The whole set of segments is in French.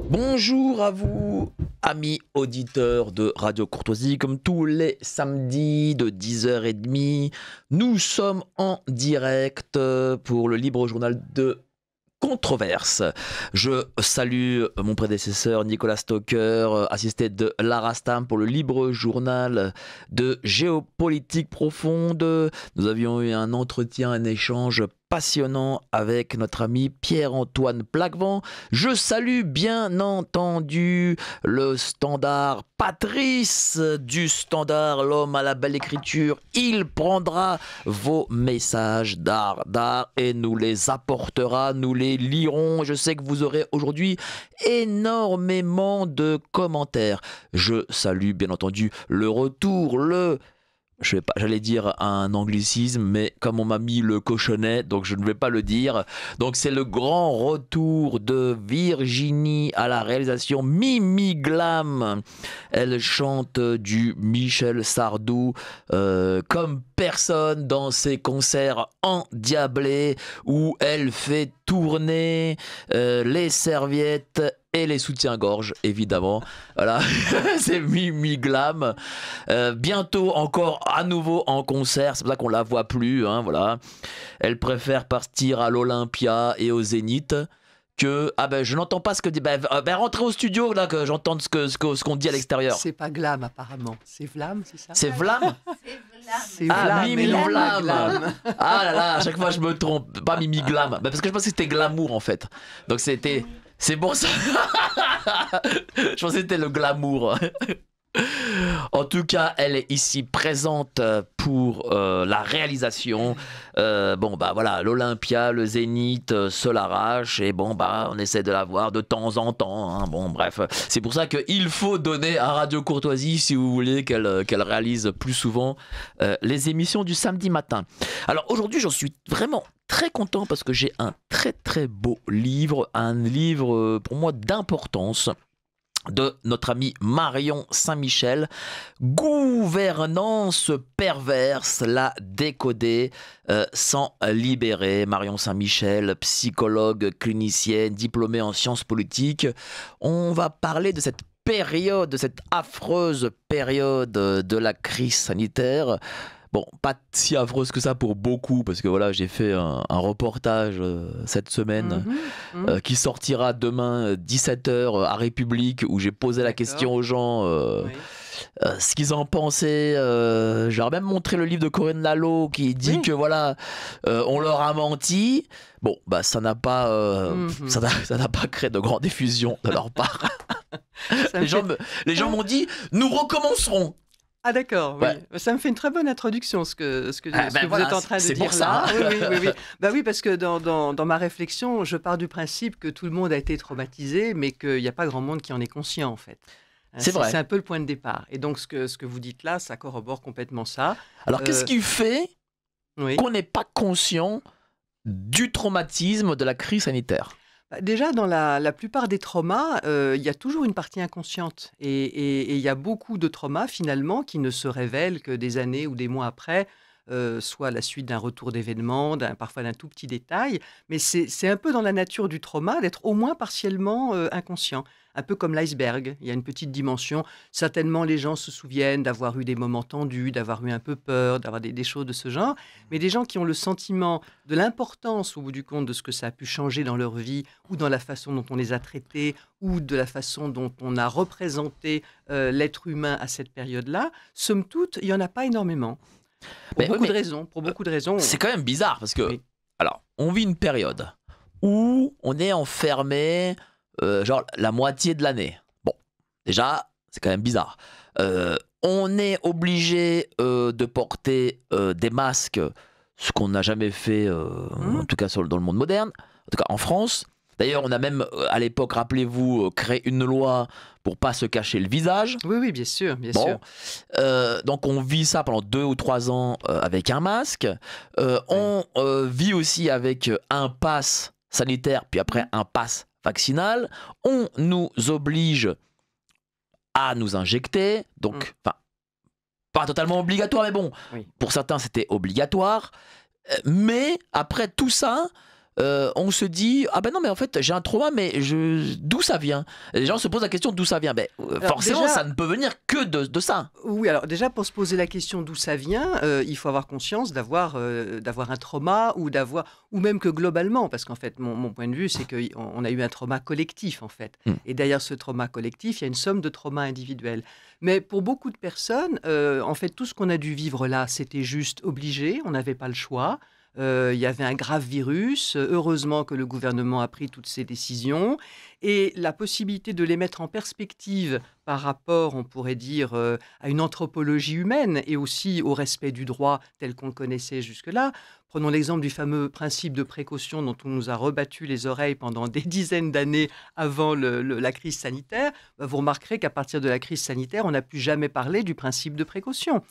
Bonjour à vous, amis auditeurs de Radio Courtoisie. Comme tous les samedis de 10h30, nous sommes en direct pour le libre journal de Controverse. Je salue mon prédécesseur Nicolas Stocker, assisté de Lara Stam pour le libre journal de géopolitique profonde. Nous avions eu un entretien, un échange passionnant avec notre ami Pierre-Antoine Plaquevent. Je salue bien entendu le standard Patrice du standard, l'homme à la belle écriture. Il prendra vos messages d'art et nous les apportera, nous les lirons. Je sais que vous aurez aujourd'hui énormément de commentaires. Je salue bien entendu le retour, j'allais dire un anglicisme, mais comme on m'a mis le cochonnet, donc je ne vais pas le dire. Donc c'est le grand retour de Virginie à la réalisation. Mimi Glam, elle chante du Michel Sardou comme personne dans ses concerts endiablés où elle fait tourner les serviettes et les soutiens-gorge, évidemment. Voilà, c'est Mimi Glam. Bientôt encore à nouveau en concert, c'est pour ça qu'on la voit plus. Hein, voilà. Elle préfère partir à l'Olympia et au Zénith que... Ah ben je n'entends pas ce que dit... rentrez au studio là que j'entende ce qu'on dit à l'extérieur. C'est pas Glam apparemment, c'est Vlam, c'est ça? C'est Vlam. C'est Ah, Vlam, Mimi Vlam. Glam. Ah là là, à chaque fois je me trompe. Pas Mimi Glam. Parce que je pensais que c'était Glamour en fait. Donc c'était... C'est pour ça. Je pensais que c'était le glamour. En tout cas, elle est ici présente pour la réalisation. Voilà, l'Olympia, le Zénith se l'arrache et on essaie de la voir de temps en temps. Hein. Bon, bref, c'est pour ça qu'il faut donner à Radio Courtoisie si vous voulez qu'elle réalise plus souvent les émissions du samedi matin. Alors aujourd'hui, j'en suis vraiment très content parce que j'ai un très très beau livre, un livre pour moi d'importance de notre ami Marion Saint-Michel, Gouvernance perverse, la décoder sans libérer. Marion Saint-Michel, psychologue, clinicienne, diplômée en sciences politiques. On va parler de cette période, de cette affreuse période de la crise sanitaire. Bon, pas si affreuse que ça pour beaucoup, parce que voilà, j'ai fait un reportage cette semaine qui sortira demain 17h à République, où j'ai posé la question aux gens ce qu'ils en pensaient. J'ai même montré le livre de Corinne Lalo qui dit que voilà, on leur a menti. Bon, ça n'a pas, ça n'a pas créé de grande effusion de leur part. Les gens m'ont dit, nous recommencerons. Ah d'accord, oui. Ça me fait une très bonne introduction ce que vous êtes en train de dire là. Oui. Oui, parce que dans ma réflexion, je pars du principe que tout le monde a été traumatisé, mais qu'il n'y a pas grand monde qui en est conscient en fait. C'est vrai. C'est un peu le point de départ. Et donc ce que vous dites là, ça corrobore complètement ça. Alors qu'est-ce qui fait qu'on n'est pas conscient du traumatisme de la crise sanitaire ? Déjà, dans la plupart des traumas, il y a toujours une partie inconsciente. Et il y a beaucoup de traumas, finalement, qui ne se révèlent que des années ou des mois après, soit à la suite d'un retour d'événement, parfois d'un tout petit détail. Mais c'est un peu dans la nature du trauma d'être au moins partiellement inconscient. Un peu comme l'iceberg, il y a une petite dimension. Certainement, les gens se souviennent d'avoir eu des moments tendus, d'avoir eu un peu peur, d'avoir des choses de ce genre. Mais des gens qui ont le sentiment de l'importance, au bout du compte, de ce que ça a pu changer dans leur vie, ou dans la façon dont on les a traités, ou de la façon dont on a représenté l'être humain à cette période-là, somme toute, il n'y en a pas énormément. Pour beaucoup de raisons. C'est quand même bizarre, parce que, alors, on vit une période où on est enfermé... genre la moitié de l'année. Bon, déjà, c'est quand même bizarre. On est obligé de porter des masques, ce qu'on n'a jamais fait, en tout cas dans le monde moderne, en tout cas en France. D'ailleurs, on a même, à l'époque, rappelez-vous, créé une loi pour pas se cacher le visage. Oui, bien sûr, bien sûr. Donc, on vit ça pendant 2 ou 3 ans avec un masque. On vit aussi avec un pass sanitaire, puis après un pass vaccinal. On nous oblige à nous injecter, donc, pas totalement obligatoire, mais bon, pour certains c'était obligatoire. Mais après tout ça, on se dit ah ben non mais en fait j'ai un trauma mais d'où ça vient? Les gens se posent la question d'où ça vient. Ben, Alors forcément déjà, ça ne peut venir que de ça. oui, alors déjà pour se poser la question d'où ça vient, il faut avoir conscience d'avoir un trauma ou même que globalement, parce qu'en fait mon point de vue c'est qu'on a eu un trauma collectif en fait. Hmm. Et derrière ce trauma collectif, il y a une somme de traumas individuels. Mais pour beaucoup de personnes, en fait tout ce qu'on a dû vivre là, c'était juste obligé, on n'avait pas le choix. Il y avait un grave virus, heureusement que le gouvernement a pris toutes ces décisions et la possibilité de les mettre en perspective par rapport, on pourrait dire, à une anthropologie humaine et aussi au respect du droit tel qu'on le connaissait jusque-là. Prenons l'exemple du fameux principe de précaution dont on nous a rebattu les oreilles pendant des dizaines d'années avant la crise sanitaire. Vous remarquerez qu'à partir de la crise sanitaire, on n'a plus jamais parlé du principe de précaution.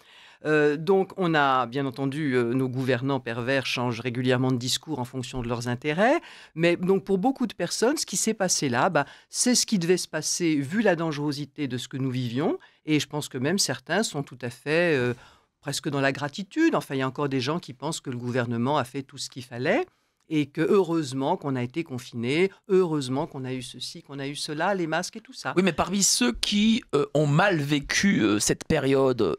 Donc, on a bien entendu, nos gouvernants pervers changent régulièrement de discours en fonction de leurs intérêts. Mais donc, pour beaucoup de personnes, ce qui s'est passé là, c'est ce qui devait se passer vu la dangerosité de ce que nous vivions. Et je pense que même certains sont tout à fait presque dans la gratitude. Enfin, il y a encore des gens qui pensent que le gouvernement a fait tout ce qu'il fallait. Et que heureusement qu'on a été confinés, heureusement qu'on a eu ceci, qu'on a eu cela, les masques et tout ça. Oui, mais parmi ceux qui ont mal vécu cette période,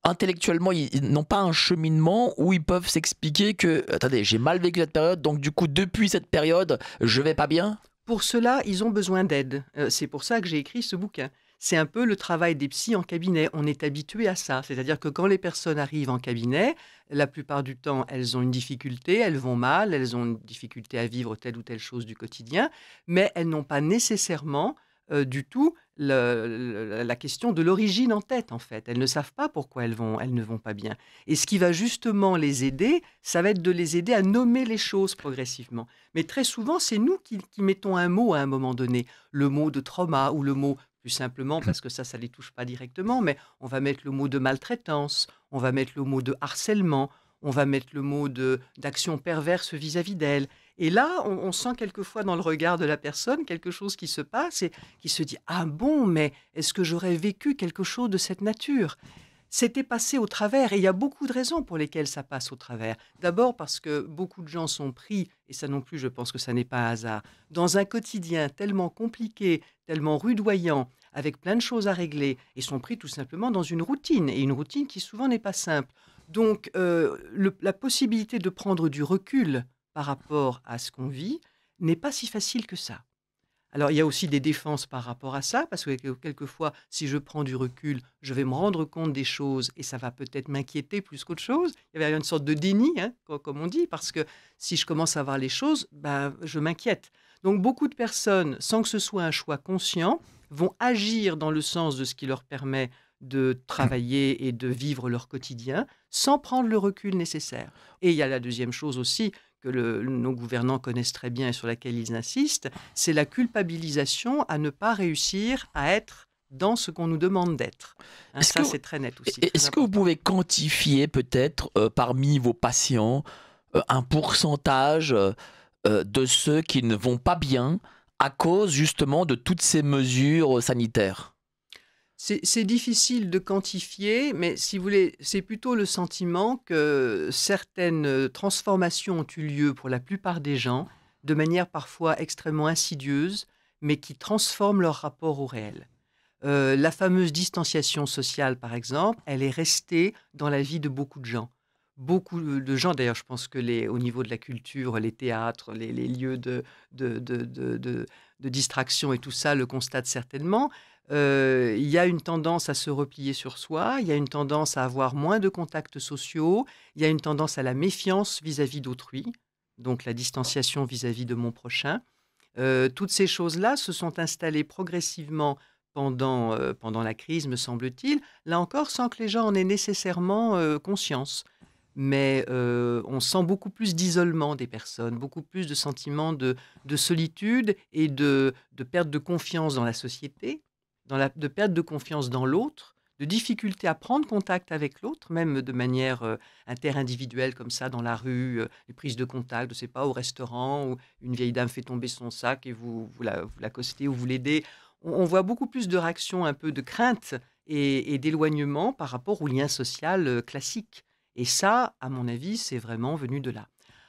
intellectuellement, ils n'ont pas un cheminement où ils peuvent s'expliquer que, attendez, j'ai mal vécu cette période, donc du coup, depuis cette période, je vais pas bien. Pour cela, ils ont besoin d'aide. C'est pour ça que j'ai écrit ce bouquin. C'est un peu le travail des psys en cabinet. On est habitué à ça. C'est-à-dire que quand les personnes arrivent en cabinet, la plupart du temps, elles ont une difficulté, elles vont mal, elles ont une difficulté à vivre telle ou telle chose du quotidien, mais elles n'ont pas nécessairement du tout la question de l'origine en tête, en fait. Elles ne savent pas pourquoi elles ne vont pas bien. Et ce qui va justement les aider, ça va être de les aider à nommer les choses progressivement. Mais très souvent, c'est nous qui mettons un mot à un moment donné, le mot de trauma ou le mot, plus simplement, parce que ça ne les touche pas directement, mais on va mettre le mot de maltraitance, on va mettre le mot de harcèlement, on va mettre le mot d'action perverse vis-à-vis d'elle. Et là, on sent quelquefois dans le regard de la personne quelque chose qui se passe et qui se dit « Ah bon, mais est-ce que j'aurais vécu quelque chose de cette nature ?» C'était passé au travers et il y a beaucoup de raisons pour lesquelles ça passe au travers. D'abord parce que beaucoup de gens sont pris, et ça non plus je pense que ça n'est pas un hasard, dans un quotidien tellement compliqué, tellement rudoyant, avec plein de choses à régler, et sont pris tout simplement dans une routine, et une routine qui souvent n'est pas simple. Donc la possibilité de prendre du recul par rapport à ce qu'on vit n'est pas si facile que ça. Alors, il y a aussi des défenses par rapport à ça, parce que quelquefois, si je prends du recul, je vais me rendre compte des choses et ça va peut-être m'inquiéter plus qu'autre chose. Il y avait une sorte de déni, hein, comme on dit, parce que si je commence à voir les choses, je m'inquiète. Donc, beaucoup de personnes, sans que ce soit un choix conscient, vont agir dans le sens de ce qui leur permet de travailler et de vivre leur quotidien sans prendre le recul nécessaire. Et il y a la deuxième chose aussi, que nos gouvernants connaissent très bien et sur laquelle ils insistent, c'est la culpabilisation à ne pas réussir à être dans ce qu'on nous demande d'être. Hein, ça, c'est très net aussi. Est-ce que vous pouvez quantifier peut-être parmi vos patients un pourcentage de ceux qui ne vont pas bien à cause justement de toutes ces mesures sanitaires? C'est difficile de quantifier, mais si vous voulez, c'est plutôt le sentiment que certaines transformations ont eu lieu pour la plupart des gens, de manière parfois extrêmement insidieuse, mais qui transforment leur rapport au réel. La fameuse distanciation sociale, par exemple, elle est restée dans la vie de beaucoup de gens. Beaucoup de gens, d'ailleurs, je pense que au niveau de la culture, les théâtres, les lieux de distraction et tout ça le constatent certainement. Il y a une tendance à se replier sur soi, il y a une tendance à avoir moins de contacts sociaux, il y a une tendance à la méfiance vis-à-vis d'autrui, donc la distanciation vis-à-vis de mon prochain. Toutes ces choses-là se sont installées progressivement pendant la crise, me semble-t-il, là encore sans que les gens en aient nécessairement conscience. Mais on sent beaucoup plus d'isolement des personnes, beaucoup plus de sentiments de solitude et de perte de confiance dans la société, de perte de confiance dans l'autre, de difficulté à prendre contact avec l'autre, même de manière interindividuelle comme ça, dans la rue, les prises de contact, je ne sais pas, au restaurant, où une vieille dame fait tomber son sac et vous l'accostez ou vous l'aidez. On voit beaucoup plus de réactions, un peu de crainte et d'éloignement par rapport au lien social classique. Et ça, à mon avis, c'est vraiment venu de là.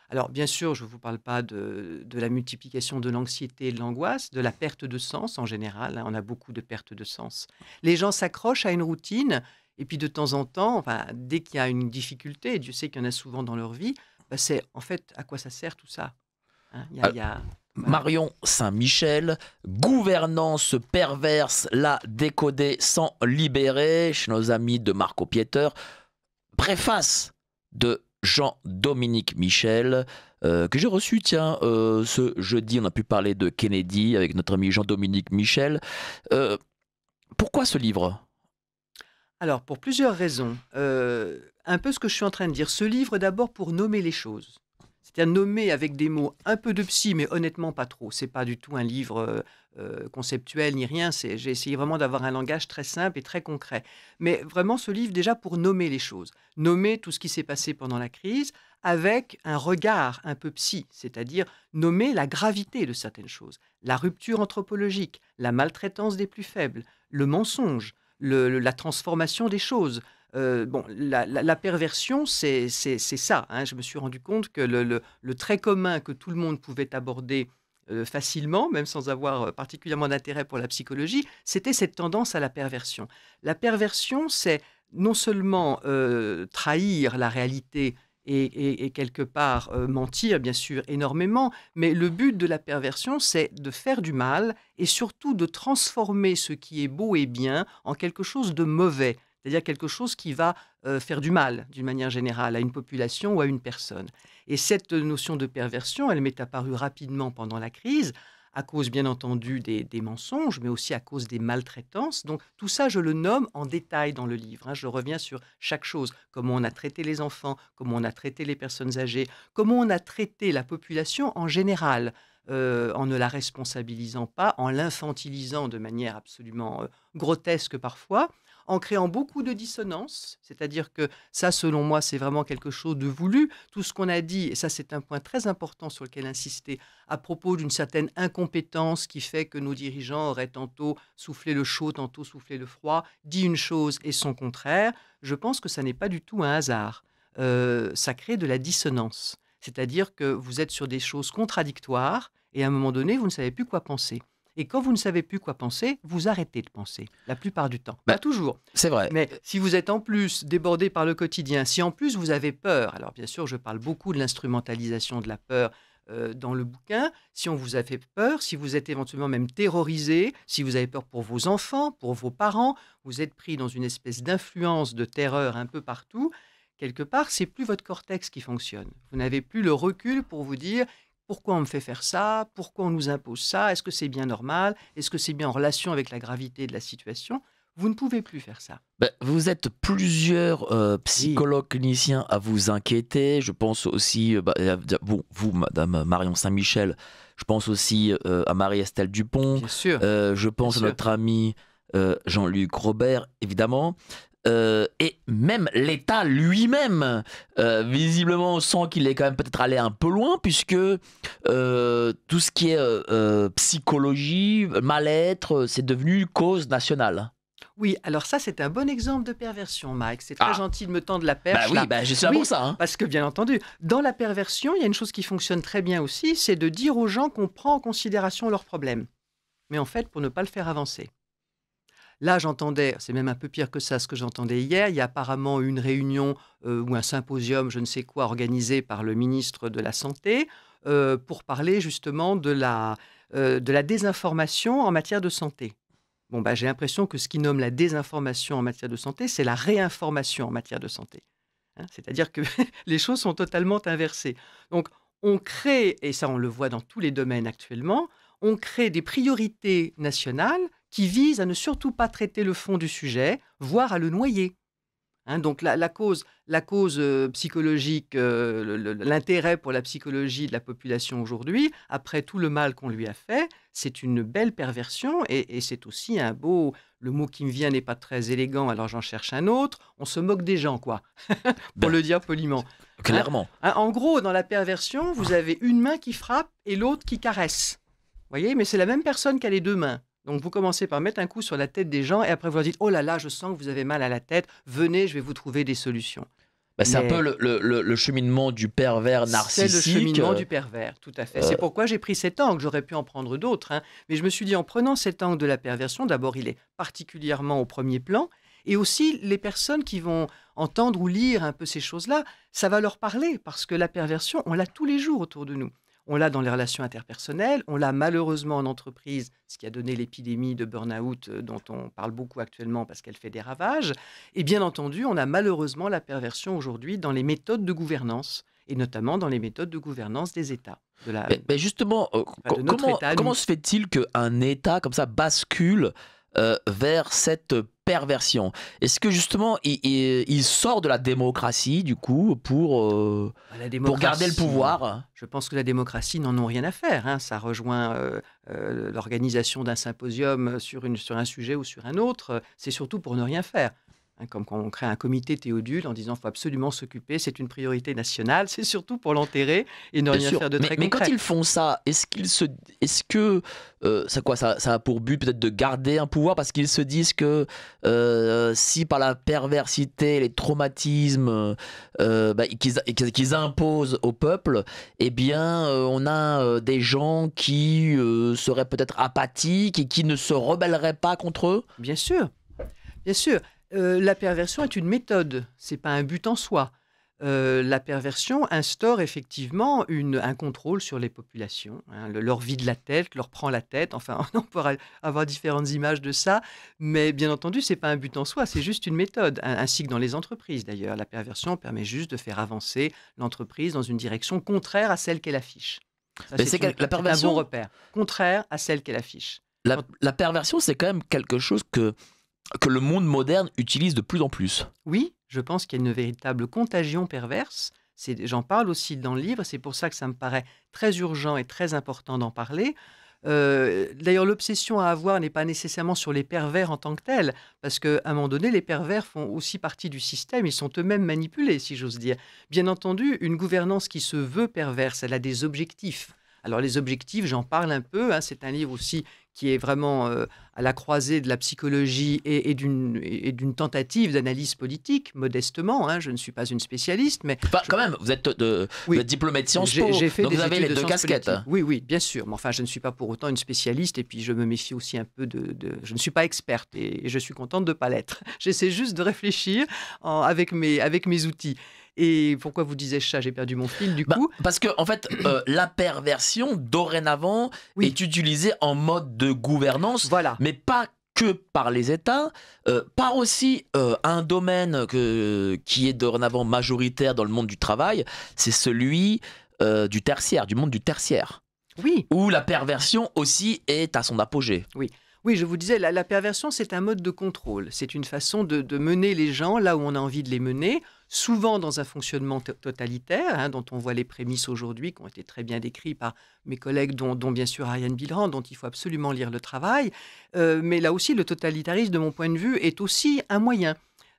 Alors, bien sûr, je ne vous parle pas de la multiplication de l'anxiété et de l'angoisse, de la perte de sens en général, hein. On a beaucoup de perte de sens. Les gens s'accrochent à une routine et puis de temps en temps, enfin, dès qu'il y a une difficulté, et Dieu sait qu'il y en a souvent dans leur vie, bah, c'est en fait à quoi ça sert tout ça, hein? Voilà. Marion Saint-Michel, gouvernance perverse, la décoder sans libérer, chez nos amis de Marco Pieter. Préface de Jean-Dominique Michel, que j'ai reçu, tiens, ce jeudi. On a pu parler de Kennedy avec notre ami Jean-Dominique Michel. Pourquoi ce livre? Alors, pour plusieurs raisons. Un peu ce que je suis en train de dire. Ce livre, d'abord, pour nommer les choses. C'est-à-dire nommer avec des mots un peu de psy, mais honnêtement pas trop. C'est pas du tout un livre conceptuel ni rien. J'ai essayé vraiment d'avoir un langage très simple et très concret. Mais vraiment, ce livre, déjà, pour nommer les choses. Nommer tout ce qui s'est passé pendant la crise avec un regard un peu psy, c'est-à-dire nommer la gravité de certaines choses. La rupture anthropologique, la maltraitance des plus faibles, le mensonge, la transformation des choses. Bon, la perversion, c'est ça, hein. Je me suis rendu compte que le trait commun que tout le monde pouvait aborder facilement, même sans avoir particulièrement d'intérêt pour la psychologie, c'était cette tendance à la perversion. La perversion, c'est non seulement trahir la réalité et quelque part mentir, bien sûr, énormément, mais le but de la perversion, c'est de faire du mal et surtout de transformer ce qui est beau et bien en quelque chose de mauvais, c'est-à-dire quelque chose qui va faire du mal, d'une manière générale, à une population ou à une personne. Et cette notion de perversion, elle m'est apparue rapidement pendant la crise, à cause, bien entendu, des mensonges, mais aussi à cause des maltraitances. Donc, tout ça, je le nomme en détail dans le livre, hein. Je reviens sur chaque chose, comment on a traité les enfants, comment on a traité les personnes âgées, comment on a traité la population en général, en ne la responsabilisant pas, en l'infantilisant de manière absolument grotesque parfois, en créant beaucoup de dissonances, c'est-à-dire que ça, selon moi, c'est vraiment quelque chose de voulu. Tout ce qu'on a dit, et ça c'est un point très important sur lequel insister, à propos d'une certaine incompétence qui fait que nos dirigeants auraient tantôt soufflé le chaud, tantôt soufflé le froid, dit une chose et son contraire, je pense que ça n'est pas du tout un hasard. Ça crée de la dissonance, c'est-à-dire que vous êtes sur des choses contradictoires et à un moment donné, vous ne savez plus quoi penser. Et quand vous ne savez plus quoi penser, vous arrêtez de penser, la plupart du temps. Pas toujours. C'est vrai. Mais si vous êtes en plus débordé par le quotidien, si en plus vous avez peur, alors bien sûr, je parle beaucoup de l'instrumentalisation de la peur dans le bouquin, si on vous a fait peur, si vous êtes éventuellement même terrorisé, si vous avez peur pour vos enfants, pour vos parents, vous êtes pris dans une espèce d'influence de terreur un peu partout, quelque part, c'est plus votre cortex qui fonctionne. Vous n'avez plus le recul pour vous dire pourquoi on me fait faire ça, pourquoi on nous impose ça, est-ce que c'est bien normal, est-ce que c'est bien en relation avec la gravité de la situation. Vous ne pouvez plus faire ça. Vous êtes plusieurs Oui, psychologues cliniciens à vous inquiéter. Je pense aussi, vous, Madame Marion Saint-Michel, je pense aussi à Marie-Estelle Dupont, bien sûr, je bien pense à sûr. notre ami Jean-Luc Robert, évidemment. Et même l'État lui-même, visiblement, on sent qu'il est quand même peut-être allé un peu loin, puisque tout ce qui est psychologie, mal-être, c'est devenu cause nationale. Oui, alors ça, c'est un bon exemple de perversion, Mike. C'est très Ah, gentil de me tendre la bah perche oui, là. je suis là pour Oui, ça, hein. parce que bien entendu, dans la perversion, il y a une chose qui fonctionne très bien aussi, c'est de dire aux gens qu'on prend en considération leurs problèmes. Mais en fait, pour ne pas le faire avancer. Là, j'entendais, c'est même un peu pire que ça, ce que j'entendais hier. Il y a apparemment une réunion ou un symposium, je ne sais quoi, organisé par le ministre de la Santé pour parler justement de la désinformation en matière de santé. Bon, bah, j'ai l'impression que ce qui nomme la désinformation en matière de santé, c'est la réinformation en matière de santé, hein. C'est-à-dire que les choses sont totalement inversées. Donc, on crée, et ça on le voit dans tous les domaines actuellement, on crée des priorités nationales qui visent à ne surtout pas traiter le fond du sujet, voire à le noyer, hein. Donc la cause psychologique, l'intérêt pour la psychologie de la population aujourd'hui, après tout le mal qu'on lui a fait, c'est une belle perversion et c'est aussi un beau... Le mot qui me vient n'est pas très élégant, alors j'en cherche un autre. On se moque des gens, quoi, pour Ben, le dire poliment, hein. clairement. En gros, dans la perversion, vous avez une main qui frappe et l'autre qui caresse. Vous voyez, mais c'est la même personne qui a les deux mains. Donc vous commencez par mettre un coup sur la tête des gens et après vous leur dites « Oh là là, je sens que vous avez mal à la tête, venez, je vais vous trouver des solutions ». Bah, c'est un peu le cheminement du pervers C'est narcissique. le cheminement du pervers, tout à fait. C'est pourquoi j'ai pris cet angle. J'aurais pu en prendre d'autres, hein. Mais je me suis dit, en prenant cet angle de la perversion, d'abord, il est particulièrement au premier plan. Et aussi, les personnes qui vont entendre ou lire un peu ces choses-là, ça va leur parler. Parce que la perversion, on l'a tous les jours autour de nous. On l'a dans les relations interpersonnelles, on l'a malheureusement en entreprise, ce qui a donné l'épidémie de burn-out dont on parle beaucoup actuellement parce qu'elle fait des ravages. Et bien entendu, on a malheureusement la perversion aujourd'hui dans les méthodes de gouvernance, et notamment dans les méthodes de gouvernance des États. Mais justement, De notre État, comment se fait-il qu'un État comme ça bascule vers cette perversion? Est-ce que justement il sort de la démocratie du coup pour garder le pouvoir? Je pense que la démocratie n'en ont rien à faire, hein. Ça rejoint l'organisation d'un symposium sur un sujet ou sur un autre. C'est surtout pour ne rien faire. Hein, comme quand on crée un comité Théodule en disant qu'il faut absolument s'occuper, c'est une priorité nationale, c'est surtout pour l'enterrer et ne Bien rien sûr, faire de très mais quand concret. ils font ça, est-ce que ça a pour but peut-être de garder un pouvoir parce qu'ils se disent que si par la perversité, les traumatismes qu'ils imposent au peuple, eh bien on a des gens qui seraient peut-être apathiques et qui ne se rebelleraient pas contre eux? Bien sûr, bien sûr. La perversion est une méthode, c'est pas un but en soi. La perversion instaure effectivement un contrôle sur les populations, hein, leur vide la tête, leur prend la tête, enfin on pourra avoir différentes images de ça, mais bien entendu c'est pas un but en soi, c'est juste une méthode, ainsi que dans les entreprises d'ailleurs. La perversion permet juste de faire avancer l'entreprise dans une direction contraire à celle qu'elle affiche. Ça, Mais c'est la c'est un bon perversion, repère, contraire à celle qu'elle affiche. Quand- la perversion, c'est quand même quelque chose que le monde moderne utilise de plus en plus. Oui, je pense qu'il y a une véritable contagion perverse. J'en parle aussi dans le livre, c'est pour ça que ça me paraît très urgent et très important d'en parler. D'ailleurs, l'obsession à avoir n'est pas nécessairement sur les pervers en tant que tels, parce qu'à un moment donné, les pervers font aussi partie du système, ils sont eux-mêmes manipulés, si j'ose dire. Bien entendu, une gouvernance qui se veut perverse, elle a des objectifs. Alors les objectifs, j'en parle un peu, hein, c'est un livre aussi qui est vraiment à la croisée de la psychologie et d'une tentative d'analyse politique, modestement, hein. Je ne suis pas une spécialiste, mais Enfin, quand même, vous êtes oui, diplômé de Sciences Po, j'ai fait donc des vous avez études les de deux sciences casquettes. politiques. Oui, oui, bien sûr. Mais enfin, je ne suis pas pour autant une spécialiste et puis je me méfie aussi un peu je ne suis pas experte et je suis contente de ne pas l'être. J'essaie juste de réfléchir avec mes outils. Et pourquoi vous disais-je ça? J'ai perdu mon fil du coup. Parce que, en fait, la perversion, dorénavant, Oui, est utilisée en mode de gouvernance, voilà. mais pas que par les États, par aussi un domaine qui est dorénavant majoritaire dans le monde du travail, c'est celui du tertiaire, du monde du tertiaire, Oui, où la perversion aussi est à son apogée. oui. Oui, je vous disais, la perversion, c'est un mode de contrôle. C'est une façon de mener les gens là où on a envie de les mener, souvent dans un fonctionnement totalitaire, hein, dont on voit les prémices aujourd'hui, qui ont été très bien décrits par mes collègues, dont bien sûr Ariane Bilrand, dont il faut absolument lire le travail. Mais là aussi, le totalitarisme, de mon point de vue, est aussi un moyen,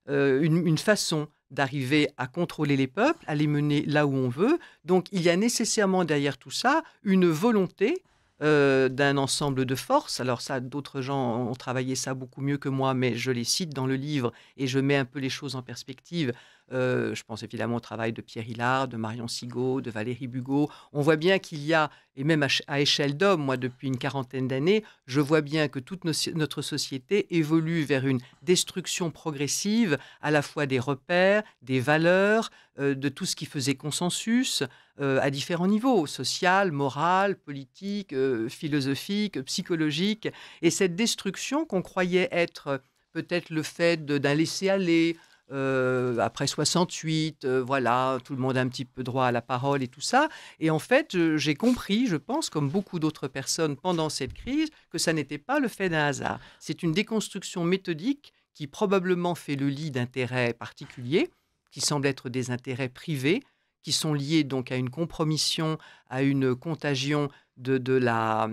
une façon d'arriver à contrôler les peuples, à les mener là où on veut. Donc, il y a nécessairement derrière tout ça une volonté d'un ensemble de forces. Alors ça, d'autres gens ont travaillé ça beaucoup mieux que moi, mais je les cite dans le livre et je mets un peu les choses en perspective. Je pense évidemment au travail de Pierre Hillard, de Marion Sigaud, de Valérie Bugeaud. On voit bien qu'il y a, et même à échelle d'homme, moi depuis une quarantaine d'années, je vois bien que toute notre société évolue vers une destruction progressive à la fois des repères, des valeurs, de tout ce qui faisait consensus, à différents niveaux, social, moral, politique, philosophique, psychologique. Et cette destruction qu'on croyait être peut-être le fait d'un laisser-aller, après 68, voilà, tout le monde a un petit peu droit à la parole et tout ça. Et en fait, j'ai compris, je pense, comme beaucoup d'autres personnes pendant cette crise, que ça n'était pas le fait d'un hasard. C'est une déconstruction méthodique qui probablement fait le lit d'intérêts particuliers, qui semblent être des intérêts privés, qui sont liés donc à une compromission, à une contagion de la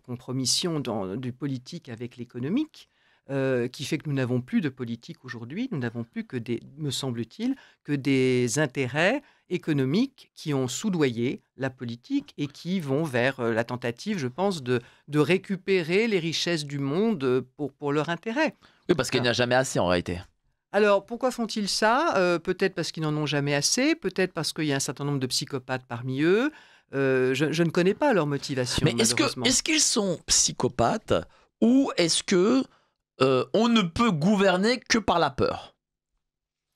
compromission du politique avec l'économique, qui fait que nous n'avons plus de politique aujourd'hui, nous n'avons plus me semble-t-il, que des intérêts économiques qui ont soudoyé la politique et qui vont vers la tentative, je pense, de récupérer les richesses du monde pour leur intérêt. Oui, parce qu'il n'y Alors, a jamais assez en réalité. Alors, pourquoi font-ils ça? Peut-être parce qu'ils n'en ont jamais assez, peut-être parce qu'il y a un certain nombre de psychopathes parmi eux. Je ne connais pas leur Mais motivation, est-ce que malheureusement. est-ce qu'ils sont psychopathes ou est-ce que on ne peut gouverner que par la peur?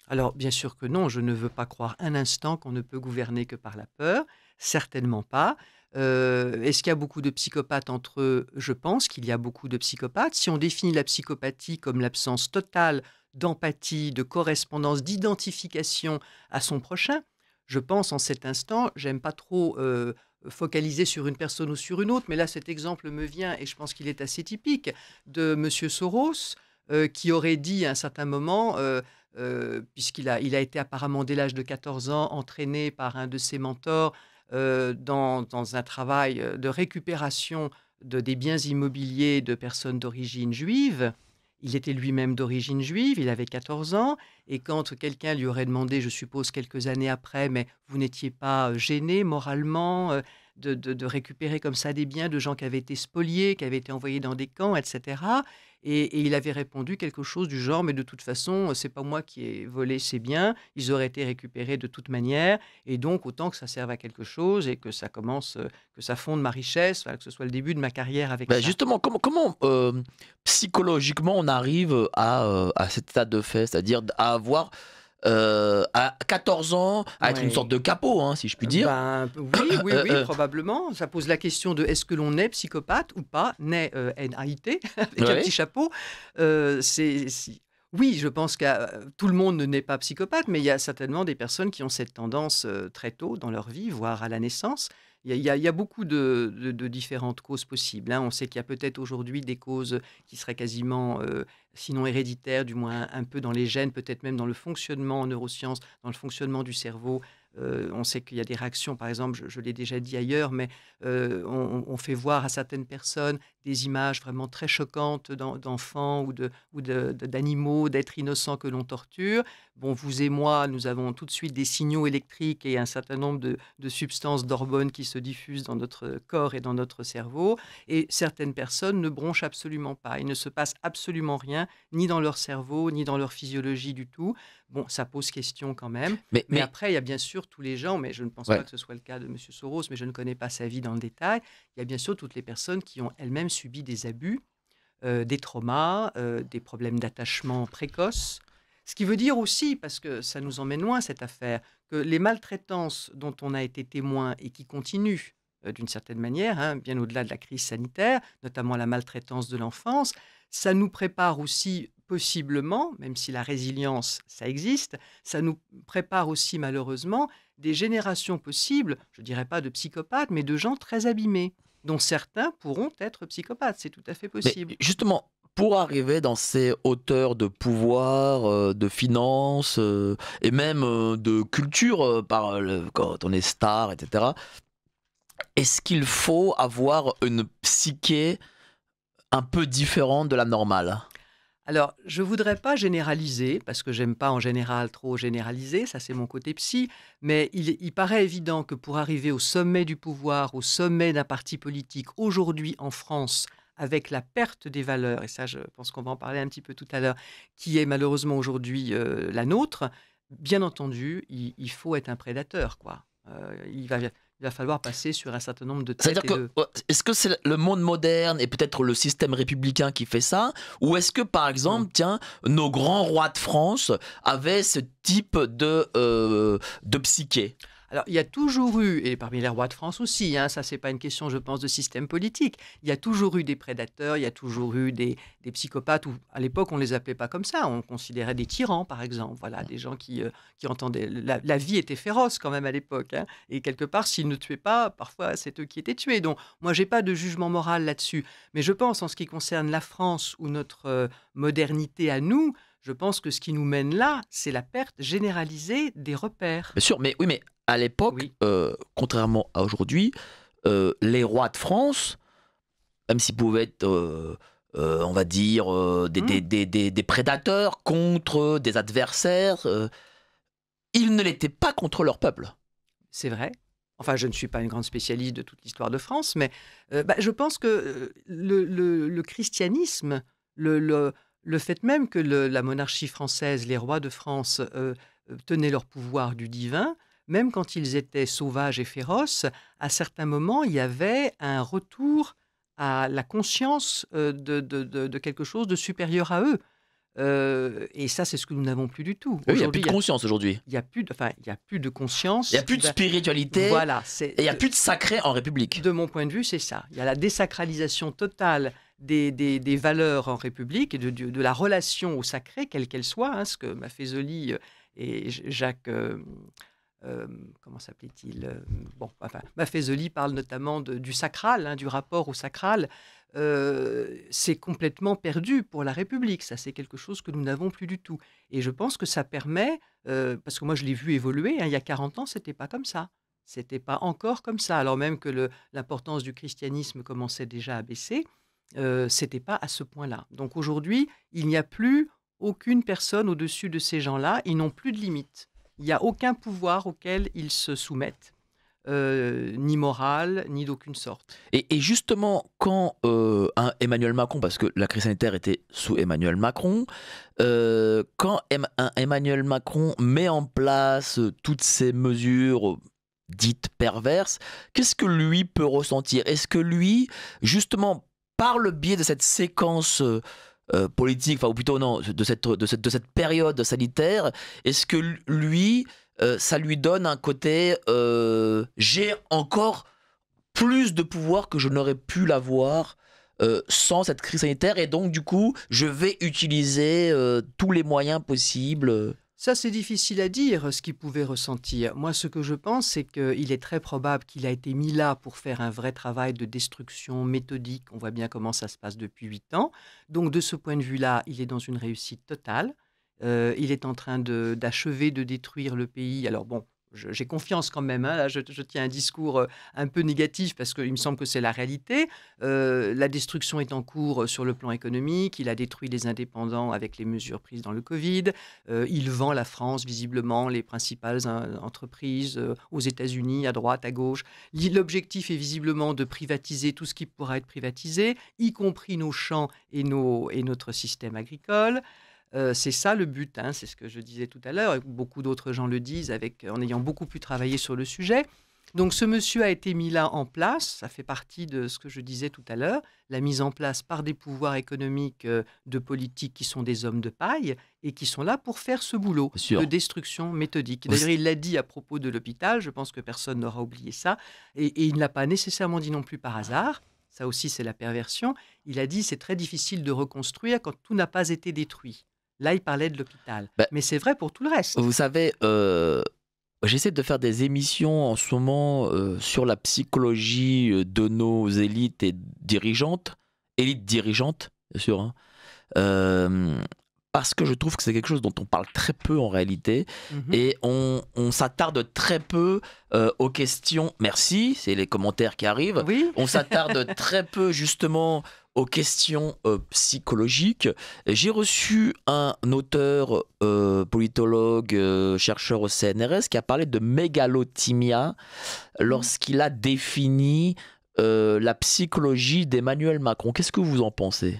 Alors, bien sûr que non, je ne veux pas croire un instant qu'on ne peut gouverner que par la peur, certainement pas. Est-ce qu'il y a beaucoup de psychopathes entre eux? Je pense qu'il y a beaucoup de psychopathes. Si on définit la psychopathie comme l'absence totale d'empathie, de correspondance, d'identification à son prochain, je pense en cet instant, j'aime pas trop focaliser sur une personne ou sur une autre, mais là cet exemple me vient et je pense qu'il est assez typique de Monsieur Soros, qui aurait dit à un certain moment, il a été apparemment dès l'âge de 14 ans entraîné par un de ses mentors, dans un travail, de récupération des biens immobiliers de personnes d'origine juive. Il était lui-même d'origine juive, il avait 14 ans et quand quelqu'un lui aurait demandé, je suppose quelques années après: «Mais vous n'étiez pas, gêné moralement, de récupérer comme ça des biens de gens qui avaient été spoliés, qui avaient été envoyés dans des camps?» et cetera. Et il avait répondu quelque chose du genre: «Mais de toute façon, c'est pas moi qui ai volé ces biens, ils auraient été récupérés de toute manière et donc autant que ça serve à quelque chose et que ça commence, que ça fonde ma richesse, voilà, que ce soit le début de ma carrière avec Bah, ça». justement, comment, psychologiquement on arrive à cet état de fait? C'est-à-dire à avoir, à 14 ans, à être une sorte Ouais. de capot, hein, si je puis dire? Ben, oui, oui, Heu oui, heu, probablement. Ça pose la question de est-ce que l'on est psychopathe ou pas? Né, N-A-I-T avec un petit ouais. chapeau. C'est si oui, je pense que tout le monde n'est pas psychopathe, mais il y a certainement des personnes qui ont cette tendance, très tôt dans leur vie, voire à la naissance. Il y a beaucoup de différentes causes possibles, hein. On sait qu'il y a peut-être aujourd'hui des causes qui seraient quasiment, sinon héréditaires, du moins un peu dans les gènes, peut-être même dans le fonctionnement en neurosciences, dans le fonctionnement du cerveau. On sait qu'il y a des réactions, par exemple, je l'ai déjà dit ailleurs, mais on fait voir à certaines personnes des images vraiment très choquantes d'enfants ou d'animaux, d'êtres innocents que l'on torture. Bon, vous et moi, nous avons tout de suite des signaux électriques et un certain nombre de substances, d'hormones qui se diffusent dans notre corps et dans notre cerveau. Et certaines personnes ne bronchent absolument pas. Il ne se passe absolument rien, ni dans leur cerveau, ni dans leur physiologie du tout. Bon, ça pose question quand même. Mais Mais après, il y a bien sûr tous les gens, mais je ne pense pas ouais. que ce soit le cas de Monsieur Soros, mais je ne connais pas sa vie dans le détail. Il y a bien sûr toutes les personnes qui ont elles-mêmes subi des abus, des traumas, des problèmes d'attachement précoces. Ce qui veut dire aussi, parce que ça nous emmène loin cette affaire, que les maltraitances dont on a été témoin et qui continuent, d'une certaine manière, hein, bien au-delà de la crise sanitaire, notamment la maltraitance de l'enfance, ça nous prépare aussi possiblement, même si la résilience, ça existe, ça nous prépare aussi malheureusement des générations possibles, je ne dirais pas de psychopathes, mais de gens très abîmés, dont certains pourront être psychopathes, c'est tout à fait Mais possible. justement, pour arriver dans ces hauteurs de pouvoir, de finances, et même, de culture, quand on est star et cetera, est-ce qu'il faut avoir une psyché un peu différente de la normale? Alors, je voudrais pas généraliser, parce que j'aime pas en général trop généraliser, ça c'est mon côté psy, mais il paraît évident que pour arriver au sommet du pouvoir, au sommet d'un parti politique, aujourd'hui en France, avec la perte des valeurs, et ça je pense qu'on va en parler un petit peu tout à l'heure, qui est malheureusement aujourd'hui la nôtre, bien entendu, il faut être un prédateur, quoi. Il va falloir passer sur un certain nombre de C'est-à-dire têtes et que, de... est-ce que c'est le monde moderne et peut-être le système républicain qui fait ça? Ou est-ce que, par Non. exemple, tiens, nos grands rois de France avaient ce type de psyché? Alors, il y a toujours eu, et parmi les rois de France aussi, hein, ça c'est pas une question, je pense, de système politique. Il y a toujours eu des prédateurs, il y a toujours eu des psychopathes, ou à l'époque on les appelait pas comme ça, on considérait des tyrans, par exemple. Voilà, des gens qui entendaient. La vie était féroce quand même à l'époque, hein, et quelque part, s'ils ne tuaient pas, parfois c'est eux qui étaient tués. Donc, moi, j'ai pas de jugement moral là-dessus. Mais je pense, en ce qui concerne la France ou notre modernité à nous, je pense que ce qui nous mène là, c'est la perte généralisée des repères. Bien sûr, mais oui, mais à l'époque, Oui. contrairement à aujourd'hui, les rois de France, même s'ils pouvaient être, on va dire, Mmh. des prédateurs contre des adversaires, ils ne l'étaient pas contre leur peuple. C'est vrai. Enfin, je ne suis pas une grande spécialiste de toute l'histoire de France, mais je pense que le christianisme, le le fait même que la monarchie française, les rois de France, tenaient leur pouvoir du divin, même quand ils étaient sauvages et féroces, à certains moments, il y avait un retour à la conscience, de quelque chose de supérieur à eux. Et ça, c'est ce que nous n'avons plus du tout. Oui, il n'y a plus Aujourd'hui, de conscience aujourd'hui. il y a plus de enfin, il y a plus de Il n'y a conscience. plus de spiritualité Voilà, et il n'y a plus de sacré en République. de mon point de vue, c'est ça. Il y a la désacralisation totale des valeurs en République et de la relation au sacré, quelle qu'elle soit, hein, ce que Maffezoli et Jacques, comment s'appelait-il? Bon, enfin, Maffezoli parle notamment du sacral, hein, du rapport au sacral. C'est complètement perdu pour la République. Ça, c'est quelque chose que nous n'avons plus du tout. Et je pense que ça permet, parce que moi je l'ai vu évoluer, hein, il y a 40 ans, c'était pas comme ça. C'était pas encore comme ça, alors même que l'importance du christianisme commençait déjà à baisser, c'était pas à ce point-là. Donc aujourd'hui, il n'y a plus aucune personne au-dessus de ces gens-là, ils n'ont plus de limite. Il n'y a aucun pouvoir auquel ils se soumettent, ni moral, ni d'aucune sorte. Et justement, quand Emmanuel Macron, parce que la crise sanitaire était sous Emmanuel Macron, quand Emmanuel Macron met en place toutes ces mesures dites perverses, qu'est-ce que lui peut ressentir? Est-ce que lui, justement, par le biais de cette séquence politique, enfin, ou plutôt non, de cette période sanitaire, est-ce que lui, ça lui donne un côté j'ai encore plus de pouvoir que je n'aurais pu l'avoir sans cette crise sanitaire, et donc du coup je vais utiliser tous les moyens possibles. Ça, c'est difficile à dire, ce qu'il pouvait ressentir. Moi, ce que je pense, c'est qu'il est très probable qu'il a été mis là pour faire un vrai travail de destruction méthodique. On voit bien comment ça se passe depuis 8 ans. Donc, de ce point de vue-là, il est dans une réussite totale. Il est en train d'achever de détruire le pays. Alors bon, j'ai confiance quand même, hein. Là, je tiens un discours un peu négatif parce qu'il me semble que c'est la réalité. La destruction est en cours sur le plan économique. Il a détruit les indépendants avec les mesures prises dans le Covid. Il vend la France, visiblement, les principales entreprises aux États-Unis, à droite, à gauche. L'objectif est visiblement de privatiser tout ce qui pourra être privatisé, y compris nos champs et notre système agricole. C'est ça le but, hein, c'est ce que je disais tout à l'heure, et beaucoup d'autres gens le disent en ayant beaucoup pu travailler sur le sujet. Donc ce monsieur a été mis là en place, ça fait partie de ce que je disais tout à l'heure, la mise en place par des pouvoirs économiques de politique qui sont des hommes de paille et qui sont là pour faire ce boulot Bien sûr. de destruction méthodique. D'ailleurs, il l'a dit à propos de l'hôpital, je pense que personne n'aura oublié ça, et il ne l'a pas nécessairement dit non plus par hasard. Ça aussi, c'est la perversion. Il a dit c'est très difficile de reconstruire quand tout n'a pas été détruit. Là, il parlait de l'hôpital. Bah, Mais c'est vrai pour tout le reste. vous savez, j'essaie de faire des émissions en ce moment sur la psychologie de nos élites et dirigeantes, bien sûr, hein. Euh, parce que je trouve que c'est quelque chose dont on parle très peu en réalité, Mhm. et on s'attarde très peu aux questions. Merci, c'est les commentaires qui arrivent. Oui, On s'attarde très peu justement aux questions psychologiques. J'ai reçu un auteur, politologue, chercheur au CNRS, qui a parlé de mégalothymia lorsqu'il a défini la psychologie d'Emmanuel Macron. Qu'est-ce que vous en pensez?